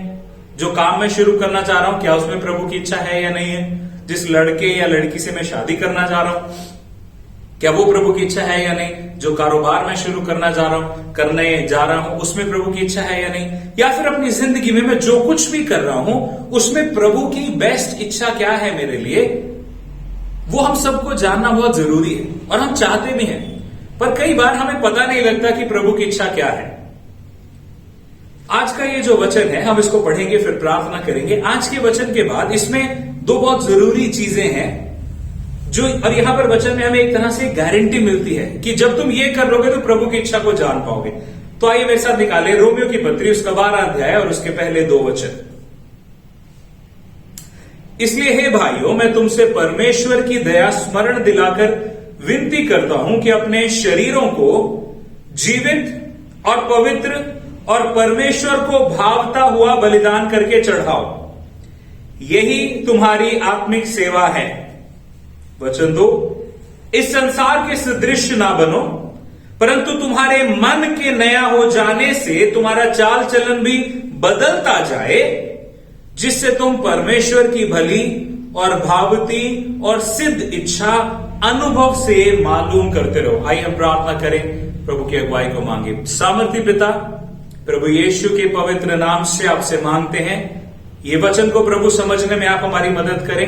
जो काम मैं शुरू करना चाह रहा हूं क्या उसमें प्रभु की इच्छा है या नहीं है। जिस लड़के या लड़की से मैं शादी करना चाह रहा हूं क्या वो प्रभु की इच्छा है या नहीं। जो कारोबार मैं शुरू करने जा रहा हूं उसमें प्रभु की इच्छा है या नहीं। या फिर अपनी जिंदगी में मैं जो कुछ भी कर रहा हूं उसमें प्रभु की बेस्ट इच्छा क्या है मेरे लिए, वो हम सबको जानना बहुत जरूरी है और हम चाहते भी हैं। पर कई बार हमें पता नहीं लगता कि प्रभु की इच्छा क्या है। आज का ये जो वचन है हम इसको पढ़ेंगे, फिर प्रार्थना करेंगे। आज के वचन के बाद इसमें 2 बहुत जरूरी चीजें हैं जो, और यहां पर वचन में हमें एक तरह से गारंटी मिलती है कि जब तुम ये कर लोगे तो प्रभु की इच्छा को जान पाओगे। तो आइए मेरे साथ निकाले रोमियो की पत्री उसका 12 अध्याय और उसके पहले 2 वचन। इसलिए हे भाइयों, मैं तुमसे परमेश्वर की दया स्मरण दिलाकर विनती करता हूं कि अपने शरीरों को जीवित और पवित्र और परमेश्वर को भावता हुआ बलिदान करके चढ़ाओ, यही तुम्हारी आत्मिक सेवा है। वचन 2, इस संसार के सदृश ना बनो, परंतु तुम्हारे मन के नया हो जाने से तुम्हारा चाल चलन भी बदलता जाए, जिससे तुम परमेश्वर की भली और भावती और सिद्ध इच्छा अनुभव से मालूम करते रहो। आइए हम प्रार्थना करें, प्रभु की अगुवाई को मांगे। सामर्थी पिता, प्रभु यीशु के पवित्र नाम से आपसे मांगते हैं ये वचन को प्रभु समझने में आप हमारी मदद करें।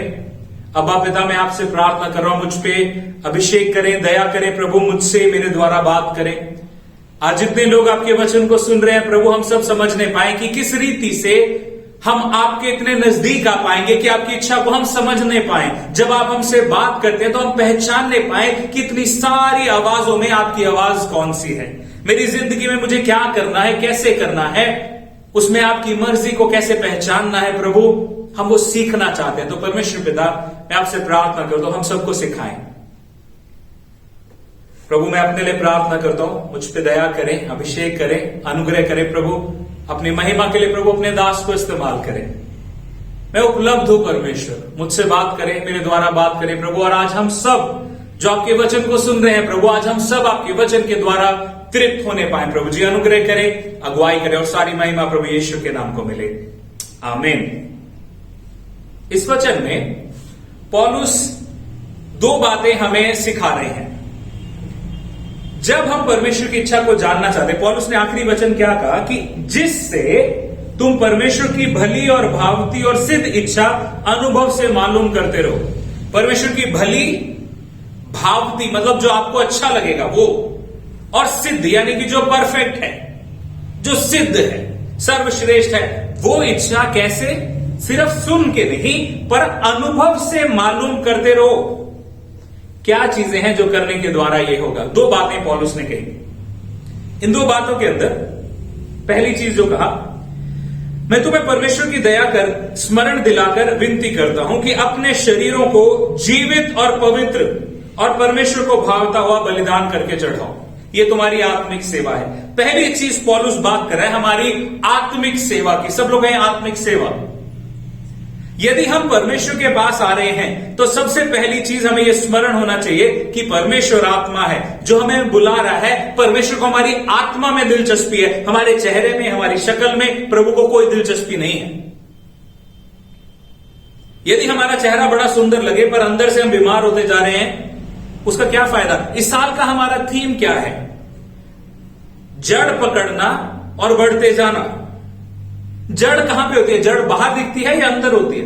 अब्बा पिता, मैं आपसे प्रार्थना कर रहा हूं, मुझ पे अभिषेक करें, दया करें प्रभु, मुझसे मेरे द्वारा बात करें। आज जितने लोग आपके वचन को सुन रहे हैं प्रभु, हम सब समझने पाए कि किस रीति से हम आपके इतने नजदीक आ पाएंगे कि आपकी इच्छा को हम समझने पाए। जब आप हमसे बात करते हैं तो हम पहचानने पाए कि इतनी सारी आवाजों में आपकी आवाज कौन सी है। मेरी जिंदगी में मुझे क्या करना है, कैसे करना है, उसमें आपकी मर्जी को कैसे पहचानना है प्रभु, हम वो सीखना चाहते हैं। तो परमेश्वर पिता, मैं आपसे प्रार्थना करता हूं हम सबको सिखाएं प्रभु। मैं अपने लिए प्रार्थना करता हूं, मुझ पे दया करें, अभिषेक करें, अनुग्रह करें प्रभु। अपनी महिमा के लिए प्रभु अपने दास को इस्तेमाल करें। मैं उपलब्ध हूं परमेश्वर, मुझसे बात करें, मेरे द्वारा बात करें प्रभु। और आज हम सब जो आपके वचन को सुन रहे हैं प्रभु, आज हम सब आपके वचन के द्वारा तृप्त होने पाए प्रभु जी। अनुग्रह करें, अगुवाई करें और सारी महिमा प्रभु यीशु के नाम को मिले, आमीन। इस वचन में पौलुस 2 बातें हमें सिखा रहे हैं। जब हम परमेश्वर की इच्छा को जानना चाहते, पौलुस ने आखिरी वचन क्या कहा कि जिससे तुम परमेश्वर की भली और भावती और सिद्ध इच्छा अनुभव से मालूम करते रहो। परमेश्वर की भली, भावती मतलब जो आपको अच्छा लगेगा वो, और सिद्ध यानी कि जो परफेक्ट है, जो सिद्ध है, सर्वश्रेष्ठ है, वो इच्छा कैसे, सिर्फ सुन के नहीं पर अनुभव से मालूम करते रहो। क्या चीजें हैं जो करने के द्वारा ये होगा। 2 बातें पौलुस ने कही। इन 2 बातों के अंदर पहली चीज जो कहा, मैं तुम्हें परमेश्वर की दया कर स्मरण दिलाकर विनती करता हूं कि अपने शरीरों को जीवित और पवित्र और परमेश्वर को भावता हुआ बलिदान करके चढ़ाओ, ये तुम्हारी आत्मिक सेवा है। पहली चीज पौलुस बात कर रहा है हमारी आत्मिक सेवा की। सब लोग हैं आत्मिक सेवा। यदि हम परमेश्वर के पास आ रहे हैं तो सबसे पहली चीज हमें यह स्मरण होना चाहिए कि परमेश्वर आत्मा है जो हमें बुला रहा है। परमेश्वर को हमारी आत्मा में दिलचस्पी है, हमारे चेहरे में, हमारी शक्ल में प्रभु को कोई दिलचस्पी नहीं है। यदि हमारा चेहरा बड़ा सुंदर लगे पर अंदर से हम बीमार होते जा रहे हैं, उसका क्या फायदा? इस साल का हमारा थीम क्या है? जड़ पकड़ना और बढ़ते जाना। जड़ कहां पे होती है? जड़ बाहर दिखती है या अंदर होती है?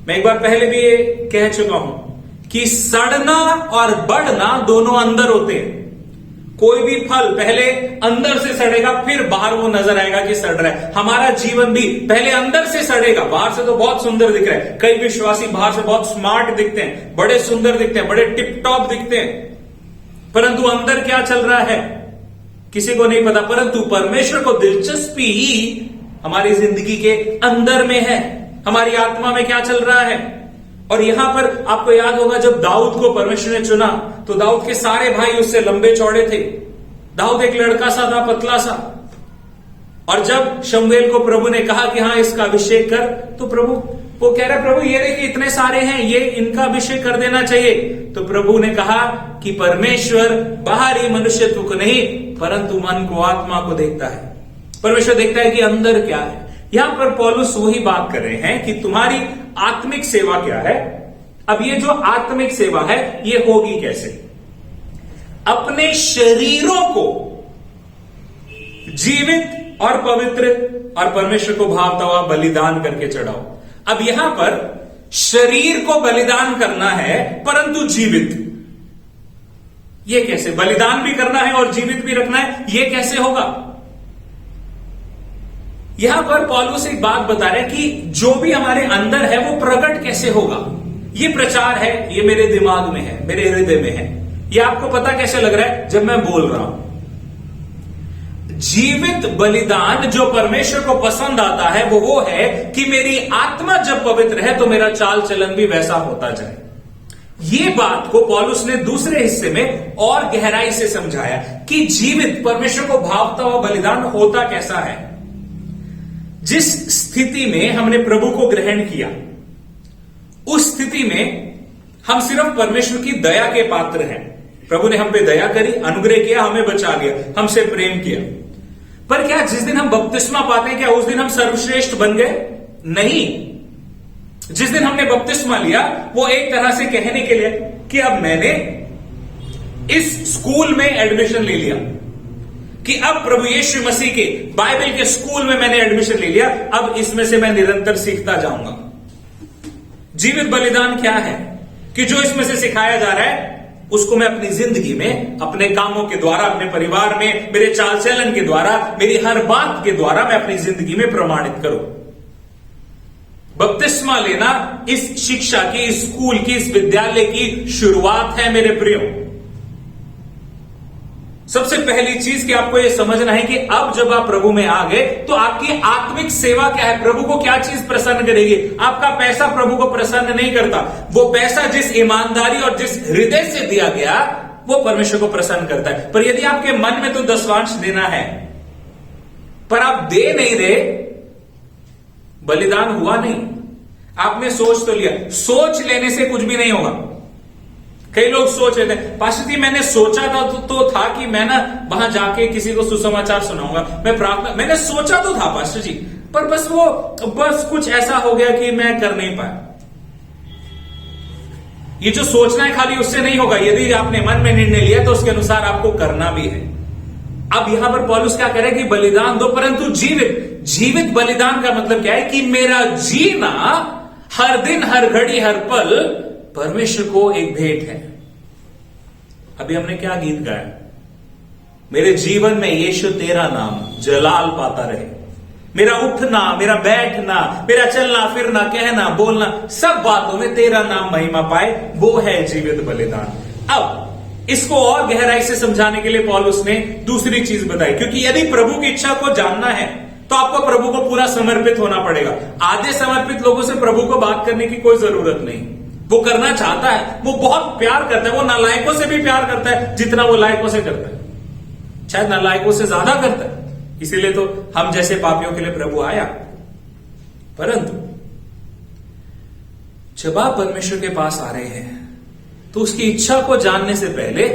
मैं एक बार पहले भी ये कह चुका हूं कि सड़ना और बढ़ना दोनों अंदर होते हैं। कोई भी फल पहले अंदर से सड़ेगा, फिर बाहर वो नजर आएगा कि सड़ रहा है। हमारा जीवन भी पहले अंदर से सड़ेगा। बाहर से तो बहुत सुंदर दिख रहा है, कई विश्वासी बाहर से बहुत स्मार्ट दिखते हैं, बड़े सुंदर दिखते हैं, बड़े टिप टॉप दिखते हैं, परंतु अंदर क्या चल रहा है किसी को नहीं पता। परंतु परमेश्वर को दिलचस्पी ही हमारी जिंदगी के अंदर में है, हमारी आत्मा में क्या चल रहा है। और यहां पर आपको याद होगा जब दाऊद को परमेश्वर ने चुना तो दाऊद के सारे भाई उससे लंबे चौड़े थे। दाऊद एक लड़का सा था, पतला सा। और जब शमूएल को प्रभु ने कहा कि हाँ इसका अभिषेक कर, तो प्रभु वो कह रहा प्रभु ये देखिए इतने सारे हैं, ये इनका अभिषेक कर देना चाहिए। तो प्रभु ने कहा कि परमेश्वर बाहरी मनुष्यत्व को नहीं परंतु मन को, आत्मा को देखता है। परमेश्वर देखता है कि अंदर क्या है। यहां पर पौलुस वही बात कर रहे हैं कि तुम्हारी आत्मिक सेवा क्या है। अब ये जो आत्मिक सेवा है ये होगी कैसे? अपने शरीरों को जीवित और पवित्र और परमेश्वर को भावता हुआ बलिदान करके चढ़ाओ। अब यहां पर शरीर को बलिदान करना है परंतु जीवित। ये कैसे? बलिदान भी करना है और जीवित भी रखना है, ये कैसे होगा? यहां पर पौलुस एक बात बता रहे हैं कि जो भी हमारे अंदर है वो प्रकट कैसे होगा। ये प्रचार है, ये मेरे दिमाग में है, मेरे हृदय में है। ये आपको पता कैसे लग रहा है? जब मैं बोल रहा हूं। जीवित बलिदान जो परमेश्वर को पसंद आता है वो है कि मेरी आत्मा जब पवित्र है तो मेरा चाल चलन भी वैसा होता जाए। ये बात को पौलुस ने दूसरे हिस्से में और गहराई से समझाया कि जीवित परमेश्वर को भावता हुआ बलिदान होता कैसा है। जिस स्थिति में हमने प्रभु को ग्रहण किया उस स्थिति में हम सिर्फ परमेश्वर की दया के पात्र हैं। प्रभु ने हम पे दया करी, अनुग्रह किया, हमें बचा लिया, हमसे प्रेम किया। पर क्या जिस दिन हम बपतिस्मा पाते हैं क्या उस दिन हम सर्वश्रेष्ठ बन गए? नहीं। जिस दिन हमने बपतिस्मा लिया वो एक तरह से कहने के लिए कि अब मैंने इस स्कूल में एडमिशन ले लिया, कि अब प्रभु यीशु मसीह के बाइबल के स्कूल में मैंने एडमिशन ले लिया, अब इसमें से मैं निरंतर सीखता जाऊंगा। जीवित बलिदान क्या है? कि जो इसमें से सिखाया जा रहा है उसको मैं अपनी जिंदगी में, अपने कामों के द्वारा, अपने परिवार में, मेरे चाल चलन के द्वारा, मेरी हर बात के द्वारा मैं अपनी जिंदगी में प्रमाणित करूं। बपतिस्मा लेना इस शिक्षा की, इस स्कूल की, इस विद्यालय की शुरुआत है मेरे प्रियो। सबसे पहली चीज कि आपको यह समझना है कि अब जब आप प्रभु में आ गए तो आपकी आत्मिक सेवा क्या है, प्रभु को क्या चीज प्रसन्न करेगी। आपका पैसा प्रभु को प्रसन्न नहीं करता। वो पैसा जिस ईमानदारी और जिस हृदय से दिया गया वो परमेश्वर को प्रसन्न करता है। पर यदि आपके मन में तो दशवांश देना है पर आप दे नहीं रहे, बलिदान हुआ नहीं। आपने सोच तो लिया, सोच लेने से कुछ भी नहीं होगा। कई लोग सोच रहे थे पास्टर जी मैंने सोचा था तो था कि मैं ना वहां जाके किसी को सुसमाचार सुनाऊंगा, मैं प्रार्थना, मैंने सोचा तो था पास्टर जी, पर बस कुछ ऐसा हो गया कि मैं कर नहीं पाया। ये जो सोचना है खाली उससे नहीं होगा। यदि आपने मन में निर्णय लिया तो उसके अनुसार आपको करना भी है। अब यहां पर पौलुस क्या कह रहे हैं कि बलिदान दो परंतु जीवित। जीवित बलिदान का मतलब क्या है कि मेरा जीना हर दिन, हर घड़ी, हर पल परमेश्वर को एक भेंट है। अभी हमने क्या गीत गाया? मेरे जीवन में यीशु तेरा नाम जलाल पाता रहे। मेरा उठना, मेरा बैठना, मेरा चलना फिरना, कहना बोलना, सब बातों में तेरा नाम महिमा पाए, वो है जीवित बलिदान। अब इसको और गहराई से समझाने के लिए पौलुस ने दूसरी चीज बताई, क्योंकि यदि प्रभु की इच्छा को जानना है तो आपको प्रभु को पूरा समर्पित होना पड़ेगा। आधे समर्पित लोगों से प्रभु को बात करने की कोई जरूरत नहीं। वो करना चाहता है, वो बहुत प्यार करता है, वो नालायकों से भी प्यार करता है जितना वो लायकों से करता है, शायद नालायकों से ज्यादा करता है। इसीलिए तो हम जैसे पापियों के लिए प्रभु आया। परंतु जब आप परमेश्वर के पास आ रहे हैं तो उसकी इच्छा को जानने से पहले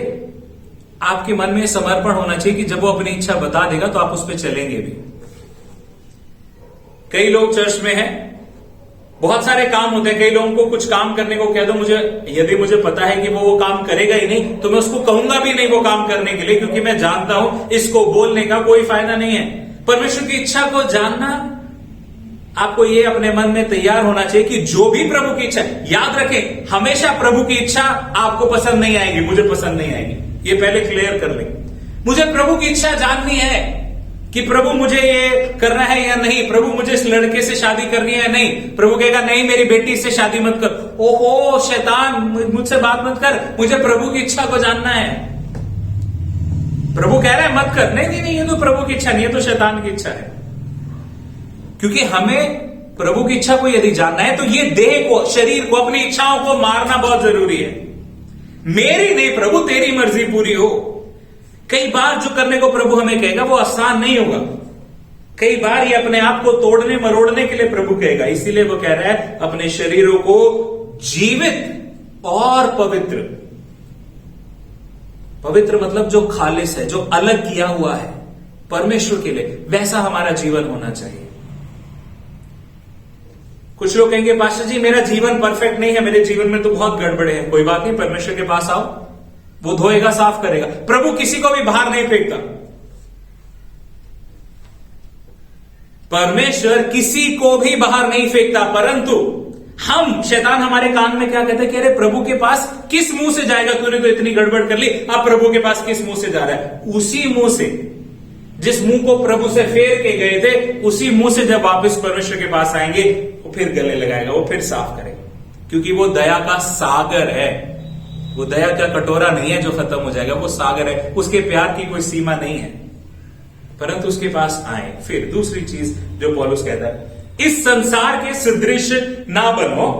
आपके मन में समर्पण होना चाहिए कि जब वो अपनी इच्छा बता देगा तो आप उस पर चलेंगे भी। कई लोग चर्च में हैं, बहुत सारे काम होते हैं, कई लोगों को कुछ काम करने को कह दो, यदि मुझे पता है कि वो काम करेगा ही नहीं तो मैं उसको कहूंगा भी नहीं वो काम करने के लिए, क्योंकि मैं जानता हूं इसको बोलने का कोई फायदा नहीं है। परमेश्वर की इच्छा को जानना, आपको ये अपने मन में तैयार होना चाहिए कि जो भी प्रभु की इच्छा, याद रखें हमेशा प्रभु की इच्छा आपको पसंद नहीं आएगी, मुझे पसंद नहीं आएगी, ये पहले क्लियर कर लें। मुझे प्रभु की इच्छा जाननी है कि प्रभु मुझे ये करना है या नहीं, प्रभु मुझे इस लड़के से शादी करनी है या नहीं। प्रभु कहेगा नहीं मेरी बेटी से शादी मत कर, ओहो शैतान मुझसे बात मत कर, मुझे प्रभु की इच्छा को जानना है। प्रभु कह रहा है मत कर, नहीं नहीं ये तो प्रभु की इच्छा नहीं है, तो शैतान की इच्छा है। क्योंकि हमें प्रभु की इच्छा को यदि जानना है तो ये देह को, शरीर को, अपनी इच्छाओं को मारना बहुत जरूरी है। मेरी नहीं प्रभु तेरी मर्जी पूरी हो। कई बार जो करने को प्रभु हमें कहेगा वो आसान नहीं होगा, कई बार ये अपने आप को तोड़ने मरोड़ने के लिए प्रभु कहेगा। इसीलिए वो कह रहा है अपने शरीरों को जीवित और पवित्र, पवित्र मतलब जो खालिस है, जो अलग किया हुआ है परमेश्वर के लिए, वैसा हमारा जीवन होना चाहिए। कुछ लोग कहेंगे पास्टर जी मेरा जीवन परफेक्ट नहीं है, मेरे जीवन में तो बहुत गड़बड़े हैं। कोई बात नहीं, परमेश्वर के पास आओ, वो धोएगा साफ करेगा। प्रभु किसी को भी बाहर नहीं फेंकता, परमेश्वर किसी को भी बाहर नहीं फेंकता, परंतु हम, शैतान हमारे कान में क्या कहते हैं कि अरे प्रभु के पास किस मुंह से जाएगा, तूने तो इतनी गड़बड़ कर ली, अब प्रभु के पास किस मुंह से जा रहा है। उसी मुंह से, जिस मुंह को प्रभु से फेर के गए थे, उसी मुंह से जब वापस परमेश्वर के पास आएंगे वो फिर गले लगाएगा, वो फिर साफ करेगा, क्योंकि वो दया का सागर है। वो दया का कटोरा नहीं है जो खत्म हो जाएगा, वो सागर है, उसके प्यार की कोई सीमा नहीं है। परंतु उसके पास आए। फिर दूसरी चीज जो पौलुस कहता है, इस संसार के सदृश ना बनो,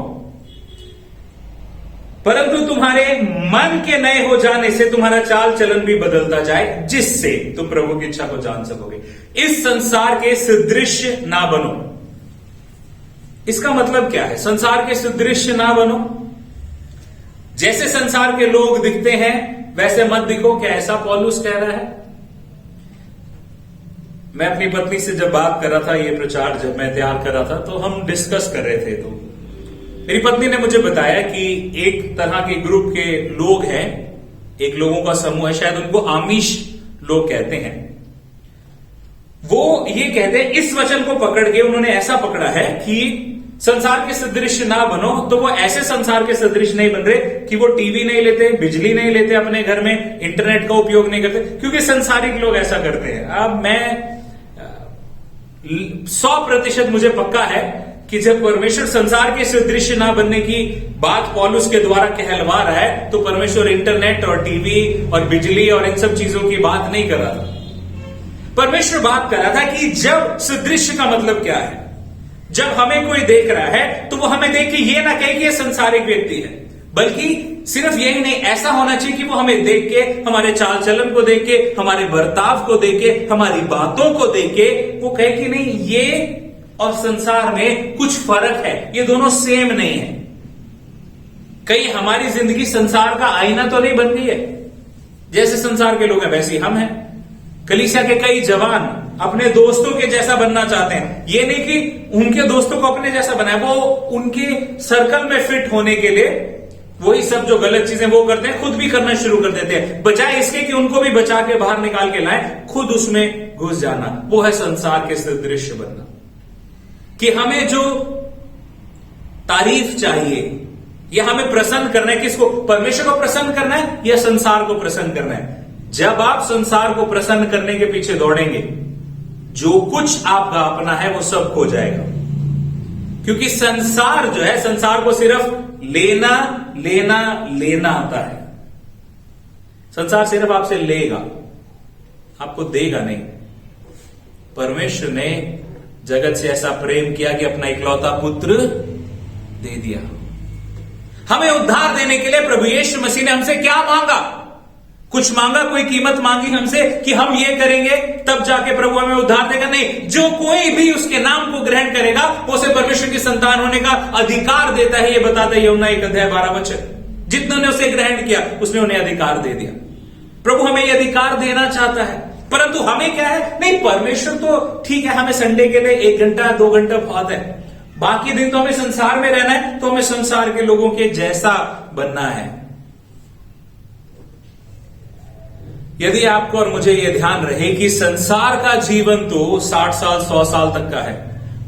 परंतु तुम्हारे मन के नए हो जाने से तुम्हारा चाल चलन भी बदलता जाए, जिससे तुम प्रभु की इच्छा को जान सकोगे। इस संसार के सदृश ना बनो, इसका मतलब क्या है? संसार के सदृश ना बनो, जैसे संसार के लोग दिखते हैं वैसे मत दिखो, क्या ऐसा पौलुस कह रहा है? मैं अपनी पत्नी से जब बात कर रहा था, ये प्रचार जब मैं तैयार कर रहा था तो हम डिस्कस कर रहे थे, तो मेरी पत्नी ने मुझे बताया कि एक तरह के ग्रुप के लोग हैं, एक लोगों का समूह है, शायद उनको आमिश लोग कहते हैं। वो ये कहते हैं, इस वचन को पकड़ के उन्होंने ऐसा पकड़ा है कि संसार के सदृश ना बनो, तो वो ऐसे संसार के सदृश नहीं बन रहे कि वो टीवी नहीं लेते, बिजली नहीं लेते अपने घर में, इंटरनेट का उपयोग नहीं करते, क्योंकि संसारिक लोग ऐसा करते हैं। अब मैं 100% मुझे पक्का है कि जब परमेश्वर संसार के सदृश ना बनने की बात पौलुस के द्वारा कहलवा रहा है, तो परमेश्वर इंटरनेट और टीवी और बिजली और इन सब चीजों की बात नहीं कर रहा था। परमेश्वर बात कर रहा था कि जब सदृश का मतलब क्या है, जब हमें कोई देख रहा है तो वो हमें देख के ये ना कहे कि ये संसारिक व्यक्ति है, बल्कि सिर्फ यही नहीं, ऐसा होना चाहिए कि वो हमें देख के, हमारे चाल चलन को देख के, हमारे बर्ताव को देख के, हमारी बातों को देख के वो कहे कि नहीं, ये और संसार में कुछ फर्क है, ये दोनों सेम नहीं है। कहीं हमारी जिंदगी संसार का आईना तो नहीं बन गई है, जैसे संसार के लोग हैं वैसे हम हैं। कलीसिया के कई जवान अपने दोस्तों के जैसा बनना चाहते हैं, ये नहीं कि उनके दोस्तों को अपने जैसा बनाए, वो उनके सर्कल में फिट होने के लिए वही सब जो गलत चीजें वो करते हैं, खुद भी करना शुरू कर देते हैं, बजाय इसके कि उनको भी बचा के बाहर निकाल के लाए, खुद उसमें घुस जाना। वो है संसार के सदृश बनना, कि हमें जो तारीफ चाहिए या हमें प्रसन्न करना है, किसको? परमेश्वर को प्रसन्न करना है या संसार को प्रसन्न करना है? जब आप संसार को प्रसन्न करने के पीछे दौड़ेंगे, जो कुछ आपका अपना है वो सब खो जाएगा। क्योंकि संसार जो है, संसार को सिर्फ लेना लेना लेना आता है। संसार सिर्फ आपसे लेगा, आपको देगा नहीं। परमेश्वर ने जगत से ऐसा प्रेम किया कि अपना इकलौता पुत्र दे दिया। हमें उद्धार देने के लिए प्रभु यीशु मसीह ने हमसे क्या मांगा? कुछ मांगा, कोई कीमत मांगी हमसे कि हम ये करेंगे तब जाके प्रभु हमें उद्धार देगा? नहीं, जो कोई भी उसके नाम को ग्रहण करेगा वो उसे परमेश्वर की संतान होने का अधिकार देता है। ये बताता है यूहन्ना 1:12। जितनों ने उसे ग्रहण किया उसने उन्हें अधिकार दे दिया। प्रभु हमें यह अधिकार देना चाहता है, परंतु हमें क्या है? नहीं, परमेश्वर तो ठीक है, हमें संडे के लिए 1 घंटा 2 घंटा बहुत है, बाकी दिन तो हमें संसार में रहना है, तो हमें संसार के लोगों के जैसा बनना है। यदि आपको और मुझे यह ध्यान रहे कि संसार का जीवन तो 60 साल 100 साल तक का है,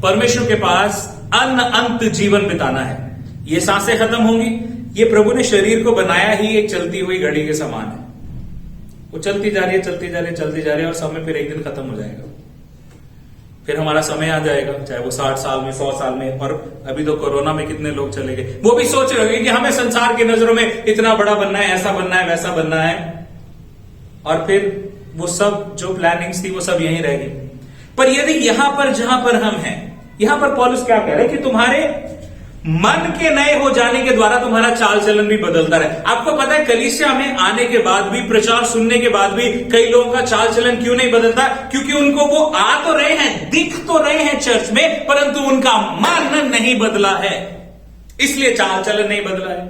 परमेश्वर के पास अनंत जीवन बिताना है। ये सांसें खत्म होंगी। ये प्रभु ने शरीर को बनाया ही एक चलती हुई घड़ी के समान है। वो चलती जा रही है, चलती जा रही है, चलती जा रही है, और समय फिर एक दिन खत्म हो जाएगा। फिर हमारा समय आ जाएगा, चाहे वो 60 साल में, 100 साल में। और अभी तो कोरोना में कितने लोग चले गए, वो भी सोच रहे होंगे कि हमें संसार की नजरों में इतना बड़ा बनना है, ऐसा बनना है, वैसा बनना है, और फिर वो सब जो प्लानिंग्स थी वो सब यहीं रह गई। पर यदि यहां पर जहां पर हम हैं, यहां पर पौलुस क्या कह रहे हैं कि तुम्हारे मन के नए हो जाने के द्वारा तुम्हारा चाल चलन भी बदलता रहे। आपको पता है कलीसिया में आने के बाद भी, प्रचार सुनने के बाद भी कई लोगों का चाल चलन क्यों नहीं बदलता? क्योंकि उनको वो आ तो रहे हैं, दिख तो रहे हैं चर्च में, परंतु उनका मन नहीं बदला है, इसलिए चाल चलन नहीं बदला है।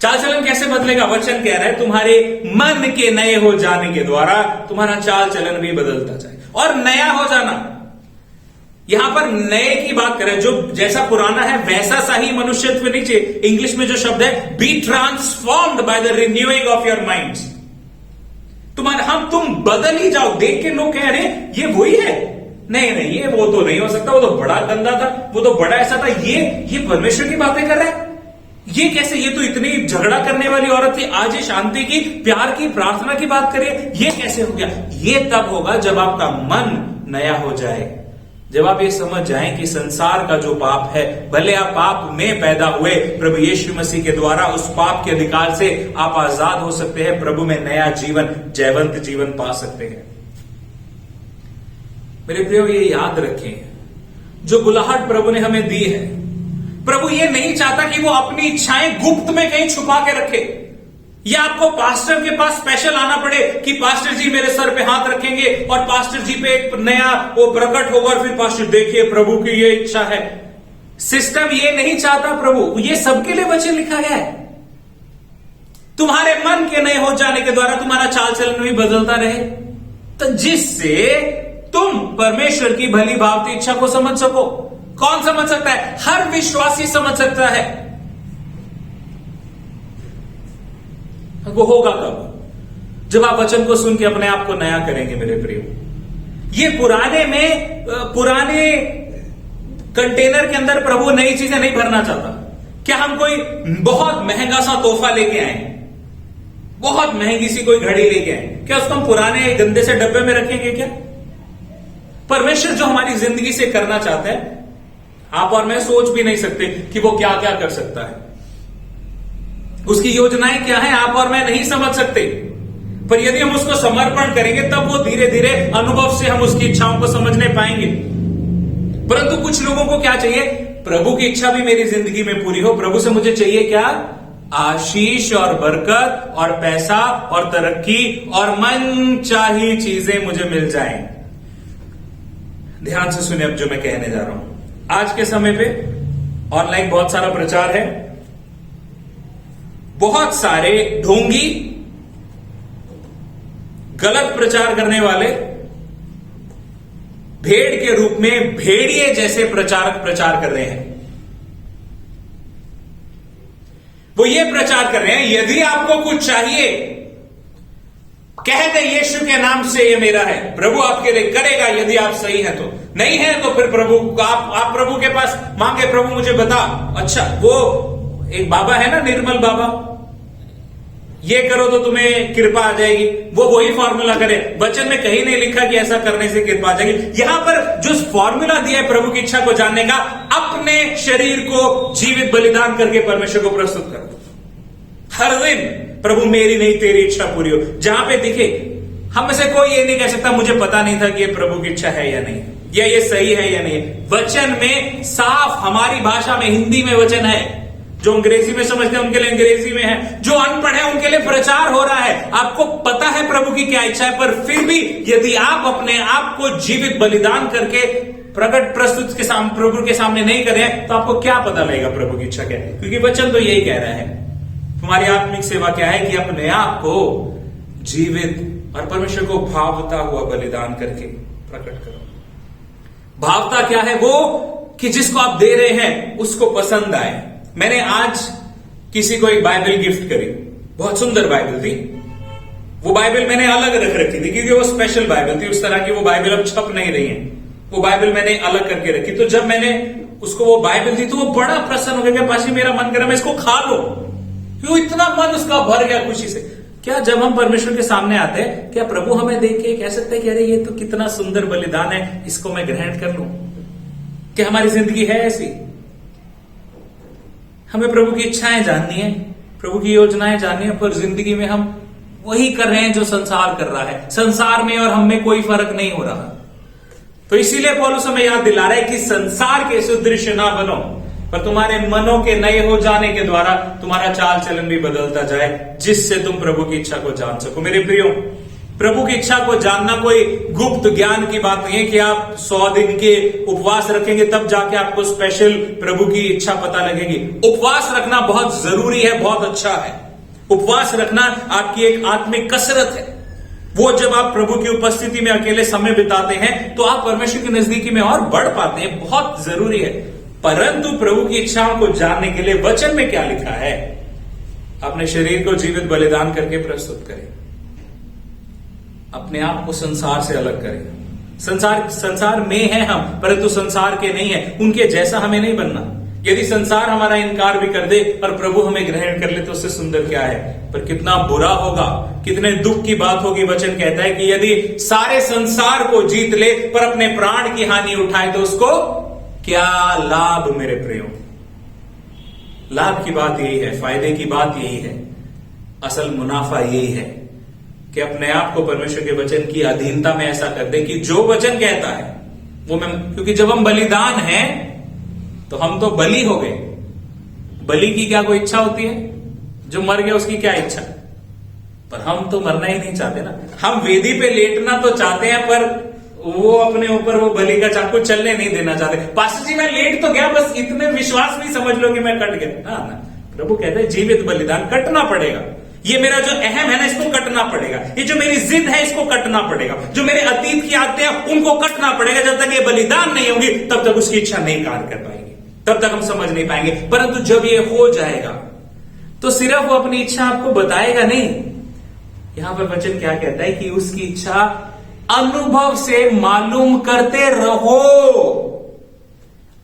चाल चलन कैसे बदलेगा? वचन कह रहा है तुम्हारे मन के नए हो जाने के द्वारा तुम्हारा चाल चलन भी बदलता जाए। और नया हो जाना, यहां पर नए की बात करें, जो जैसा पुराना है वैसा सा ही मनुष्यत्व नहीं चाहिए। इंग्लिश में जो शब्द है, be transformed by the renewing of your minds. तुम बदल ही जाओ। देख के लोग कह रहे हैं ये वही है, नहीं नहीं, ये वो तो नहीं हो सकता, वो तो बड़ा गंदा था, वो तो बड़ा ऐसा था, ये परमेश्वर की बातें कर रहा है, ये कैसे? ये तो इतनी झगड़ा करने वाली औरत थी, आज ये शांति की, प्यार की, प्रार्थना की बात करिए, ये कैसे हो गया? ये तब होगा जब आपका मन नया हो जाए, जब आप ये समझ जाएं कि संसार का जो पाप है, भले आप पाप में पैदा हुए, प्रभु यीशु मसीह के द्वारा उस पाप के अधिकार से आप आजाद हो सकते हैं, प्रभु में नया जीवन, जयवंत जीवन पा सकते हैं। मेरे प्रियो, ये याद रखें, जो बुलाहट प्रभु ने हमें दी है, प्रभु ये नहीं चाहता कि वो अपनी इच्छाएं गुप्त में कहीं छुपा के रखे, या आपको पास्टर के पास स्पेशल आना पड़े कि पास्टर जी मेरे सर पे हाथ रखेंगे और पास्टर जी पे एक नया वो प्रकट होगा और फिर पास्टर देखिए प्रभु की ये इच्छा है। सिस्टम ये नहीं चाहता प्रभु, ये सबके लिए वचन लिखा गया है। तुम्हारे मन के नए हो जाने के द्वारा तुम्हारा चाल चलन भी बदलता रहे, तो जिससे तुम परमेश्वर की भली भावती इच्छा को समझ सको। कौन समझ सकता है? हर विश्वासी समझ सकता है। वो होगा कब? जब आप वचन को सुन के अपने आप को नया करेंगे। मेरे प्रियो, ये पुराने कंटेनर के अंदर प्रभु नई चीजें नहीं भरना चाहता। क्या हम कोई बहुत महंगा सा तोहफा लेके आए, बहुत महंगी सी कोई घड़ी लेके आए, क्या उसको हम पुराने गंदे से डब्बे में रखेंगे? क्या परमेश्वर जो हमारी जिंदगी से करना चाहता है, आप और मैं सोच भी नहीं सकते कि वो क्या क्या कर सकता है। उसकी योजनाएं क्या है आप और मैं नहीं समझ सकते, पर यदि हम उसको समर्पण करेंगे तब वो धीरे धीरे अनुभव से हम उसकी इच्छाओं को समझने पाएंगे। परंतु कुछ लोगों को क्या चाहिए? प्रभु की इच्छा भी मेरी जिंदगी में पूरी हो। प्रभु से मुझे चाहिए क्या? आशीष और बरकत और पैसा और तरक्की और मन चाही चीजें मुझे मिल जाएं। ध्यान से सुने अब जो मैं कहने जा रहा हूं। आज के समय पे ऑनलाइन बहुत सारा प्रचार है, बहुत सारे ढोंगी, गलत प्रचार करने वाले, भेड़ के रूप में भेड़िए जैसे प्रचार कर रहे हैं। वो ये प्रचार कर रहे हैं यदि आपको कुछ चाहिए कह दे यीशु के नाम से ये मेरा है, प्रभु आपके लिए करेगा यदि आप सही हैं तो। नहीं है तो फिर प्रभु आप प्रभु के पास मांगे, प्रभु मुझे बता। अच्छा, वो एक बाबा है ना, निर्मल बाबा, ये करो तो तुम्हें कृपा आ जाएगी, वो वही फॉर्मूला करे। वचन में कहीं नहीं लिखा कि ऐसा करने से कृपा आ जाएगी। यहां पर जो फॉर्मूला दिया है प्रभु की इच्छा को जानने का, अपने शरीर को जीवित बलिदान करके परमेश्वर को प्रस्तुत करो। हर दिन प्रभु मेरी नहीं तेरी इच्छा पूरी हो। जहां पे दिखे, हम में से कोई ये नहीं कह सकता मुझे पता नहीं था कि ये प्रभु की इच्छा है या नहीं, या ये सही है या नहीं। वचन में साफ, हमारी भाषा में, हिंदी में वचन है, जो अंग्रेजी में समझते हैं उनके लिए अंग्रेजी में है, जो अनपढ़ है उनके लिए प्रचार हो रहा है। आपको पता है प्रभु की क्या इच्छा है, पर फिर भी यदि आप अपने आप को जीवित बलिदान करके प्रकट प्रस्तुत के सामने प्रभु के सामने नहीं करें तो आपको क्या पता लगेगा प्रभु की इच्छा क्या है? क्योंकि वचन तो यही कह रहा है, तुम्हारी आत्मिक सेवा क्या है कि अपने आप को जीवित और परमेश्वर को भावता हुआ बलिदान करके प्रकट करो। भावता क्या है? वो कि जिसको आप दे रहे हैं उसको पसंद आए। मैंने आज किसी को एक बाइबल गिफ्ट करी, बहुत सुंदर बाइबल थी। वो बाइबल मैंने अलग रख रखी थी क्योंकि वो स्पेशल बाइबल थी, उस तरह की वो बाइबल अब छप नहीं रही है। वो बाइबल मैंने अलग करके रखी। तो जब मैंने उसको वो बाइबल दी तो वो बड़ा प्रसन्न हो गया, पासी मेरा मन करा मैं इसको खा लो। क्यों? इतना मन उसका भर गया खुशी से। क्या जब हम परमेश्वर के सामने आते हैं, क्या प्रभु हमें देख के कह सकते हैं कि अरे ये तो कितना सुंदर बलिदान है, इसको मैं ग्रहण कर लूं? क्या हमारी जिंदगी है ऐसी? हमें प्रभु की इच्छाएं जाननी है, प्रभु की योजनाएं जाननी है, पर जिंदगी में हम वही कर रहे हैं जो संसार कर रहा है। संसार में और हम में कोई फर्क नहीं हो रहा। तो इसीलिए पौलुस हमें याद दिला रहा है कि संसार के सदृश ना बनो, पर तुम्हारे मनों के नए हो जाने के द्वारा तुम्हारा चाल चलन भी बदलता जाए, जिससे तुम प्रभु की इच्छा को जान सको। मेरे प्रियो, प्रभु की इच्छा को जानना कोई गुप्त ज्ञान की बात नहीं है कि आप 100 दिन के उपवास रखेंगे तब जाके आपको स्पेशल प्रभु की इच्छा पता लगेगी। उपवास रखना बहुत जरूरी है, बहुत अच्छा है। उपवास रखना आपकी एक आत्मिक कसरत है। वो जब आप प्रभु की उपस्थिति में अकेले समय बिताते हैं तो आप परमेश्वर की नजदीकी में और बढ़ पाते हैं, बहुत जरूरी है। परंतु प्रभु की इच्छाओं को जानने के लिए वचन में क्या लिखा है? अपने शरीर को जीवित बलिदान करके प्रस्तुत करें, अपने आप को संसार से अलग करें। संसार में है हम, परंतु संसार के नहीं है। उनके जैसा हमें नहीं बनना। यदि संसार हमारा इनकार भी कर दे और प्रभु हमें ग्रहण कर ले तो उससे सुंदर क्या है? पर कितना बुरा होगा, कितने दुख की बात होगी। वचन कहता है कि यदि सारे संसार को जीत ले पर अपने प्राण की हानि उठाए तो उसको क्या लाभ? मेरे प्रियो, लाभ की बात यही है, फायदे की बात यही है, असल मुनाफा यही है कि अपने आप को परमेश्वर के वचन की अधीनता में ऐसा कर दे कि जो वचन कहता है वो मैं, क्योंकि जब हम बलिदान हैं तो हम तो बलि हो गए। बलि की क्या कोई इच्छा होती है? जो मर गया उसकी क्या इच्छा? पर हम तो मरना ही नहीं चाहते ना। हम वेदी पे लेटना तो चाहते हैं, पर वो अपने ऊपर वो बलि का चाकू चलने नहीं देना चाहते। पास्टर जी मैं लेट तो गया, बस इतने विश्वास नहीं समझ लो कि मैं कट गया। हाँ ना, प्रभु कहते हैं जीवित बलिदान कटना पड़ेगा। ये मेरा जो अहम है ना, इसको कटना पड़ेगा। ये जो मेरी जिद है इसको कटना पड़ेगा। जो मेरे अतीत की आदतें हैं उनको कटना पड़ेगा। जब तक ये बलिदान नहीं होगी तब तक उसकी इच्छा नहीं कार्य कर पाएगी, तब तक हम समझ नहीं पाएंगे। परंतु जब ये हो जाएगा तो सिर्फ वो अपनी इच्छा आपको बताएगा नहीं। यहां पर वचन क्या कहता है कि उसकी इच्छा अनुभव से मालूम करते रहो।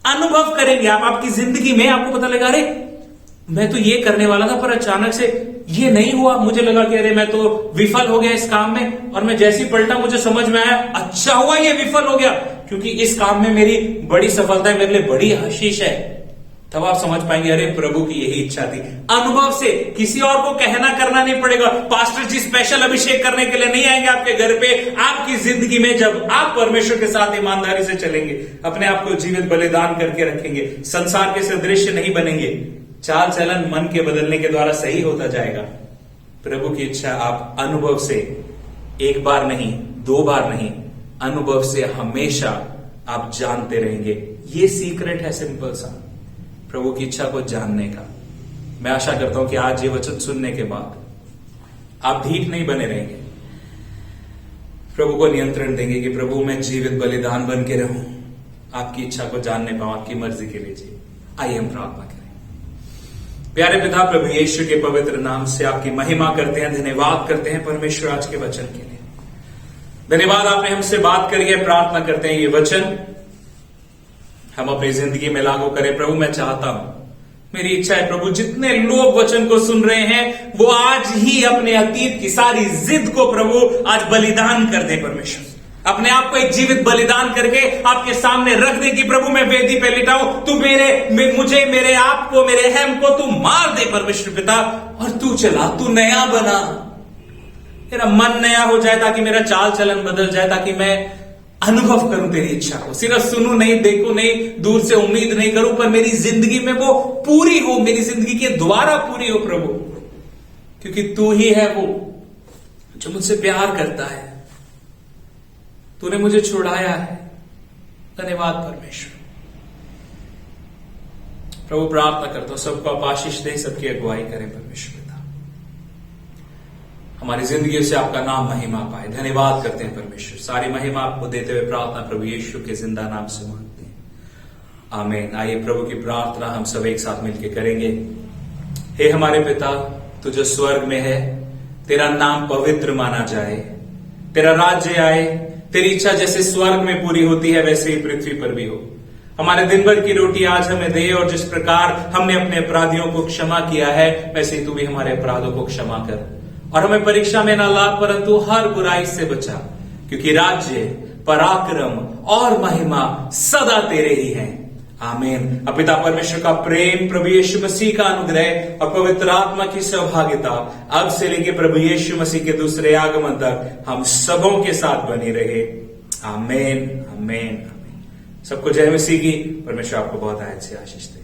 अनुभव करेंगे आप, आपकी जिंदगी में आपको पता लगा, अरे मैं तो ये करने वाला था पर अचानक से ये नहीं हुआ। मुझे लगा कि अरे मैं तो विफल हो गया इस काम में, और मैं जैसी पलटा मुझे समझ में आया अच्छा हुआ ये विफल हो गया, क्योंकि इस काम में मेरी बड़ी सफलता है, मेरे लिए बड़ी आशीष है। तब आप समझ पाएंगे अरे प्रभु की यही इच्छा थी। अनुभव से, किसी और को कहना करना नहीं पड़ेगा। पास्टर जी स्पेशल अभिषेक करने के लिए नहीं आएंगे आपके घर पे। आपकी जिंदगी में जब आप परमेश्वर के साथ ईमानदारी से चलेंगे, अपने आप को जीवित बलिदान करके रखेंगे, संसार के सदृश नहीं बनेंगे, चाल चलन मन के बदलने के द्वारा सही होता जाएगा। प्रभु की इच्छा आप अनुभव से, एक बार नहीं, 2 बार नहीं, अनुभव से हमेशा आप जानते रहेंगे। ये सीक्रेट है सिंपल सा, प्रभु की इच्छा को जानने का। मैं आशा करता हूं कि आज ये वचन सुनने के बाद आप ढीठ नहीं बने रहेंगे, प्रभु को नियंत्रण देंगे कि प्रभु मैं जीवित बलिदान बन के रहूं, आपकी इच्छा को जानने पाऊं, आपकी मर्जी के लिए जी। आइए हम प्रार्थना करें। प्यारे पिता, प्रभु यीशु के पवित्र नाम से आपकी महिमा करते हैं, धन्यवाद करते हैं परमेश्वर आज के वचन के लिए। धन्यवाद आपने हमसे बात करी है। प्रार्थना करते हैं ये वचन हम अपनी जिंदगी में लागू करें। प्रभु मैं चाहता हूं, मेरी इच्छा है प्रभु जितने लोग वचन को सुन रहे हैं वो आज ही अपने अतीत की सारी जिद को प्रभु आज बलिदान कर दे। परमेश्वर अपने आप को एक जीवित बलिदान करके आपके सामने रख दे कि प्रभु मैं वेदी पे लिटाऊं, तू मुझे, मेरे आप को, मेरे अहम को तू मार दे परमेश्वर पिता, और तू चला, तू नया बना, मेरा मन नया हो जाए, ताकि मेरा चाल चलन बदल जाए, ताकि मैं अनुभव करूं तेरी इच्छा को, सिर्फ सुनूं नहीं, देखूं नहीं, दूर से उम्मीद नहीं करूं, पर मेरी जिंदगी में वो पूरी हो, मेरी जिंदगी के द्वारा पूरी हो प्रभु, क्योंकि तू ही है वो जो मुझसे प्यार करता है। तूने मुझे छुड़ाया है। धन्यवाद परमेश्वर। प्रभु प्रार्थना करता हूं सबको आप आशीष दे, सबकी अगुवाई करें परमेश्वर पिता, हमारी जिंदगी से आपका नाम महिमा पाए। धन्यवाद करते हैं परमेश्वर, सारी महिमा आपको देते हुए प्रार्थना प्रभु यीशु के जिंदा नाम से मांगते हैं, आमीन। आइए प्रभु की प्रार्थना हम सब एक साथ मिलकर करेंगे। हे हमारे पिता, तू जो स्वर्ग में है, तेरा नाम पवित्र माना जाए, तेरा राज्य आए, तेरी इच्छा जैसे स्वर्ग में पूरी होती है वैसे ही पृथ्वी पर भी हो। हमारे दिन भर की रोटी आज हमें दे, और जिस प्रकार हमने अपने अपराधियों को क्षमा किया है वैसे ही तू भी हमारे अपराधों को क्षमा कर, और हमें परीक्षा में ना ला परंतु हर बुराई से बचा, क्योंकि राज्य, पराक्रम और महिमा सदा तेरे ही हैं, आमीन। अब पिता परमेश्वर का प्रेम, प्रभु यीशु मसीह का अनुग्रह और पवित्र आत्मा की सहभागिता अब से लेकर प्रभु यीशु मसीह के दूसरे आगमन तक हम सबों के साथ बनी रहे, आमीन, आमीन, आमीन। सबको जय मसीह की। परमेश्वर आपको बहुत आयत से आशीष दे।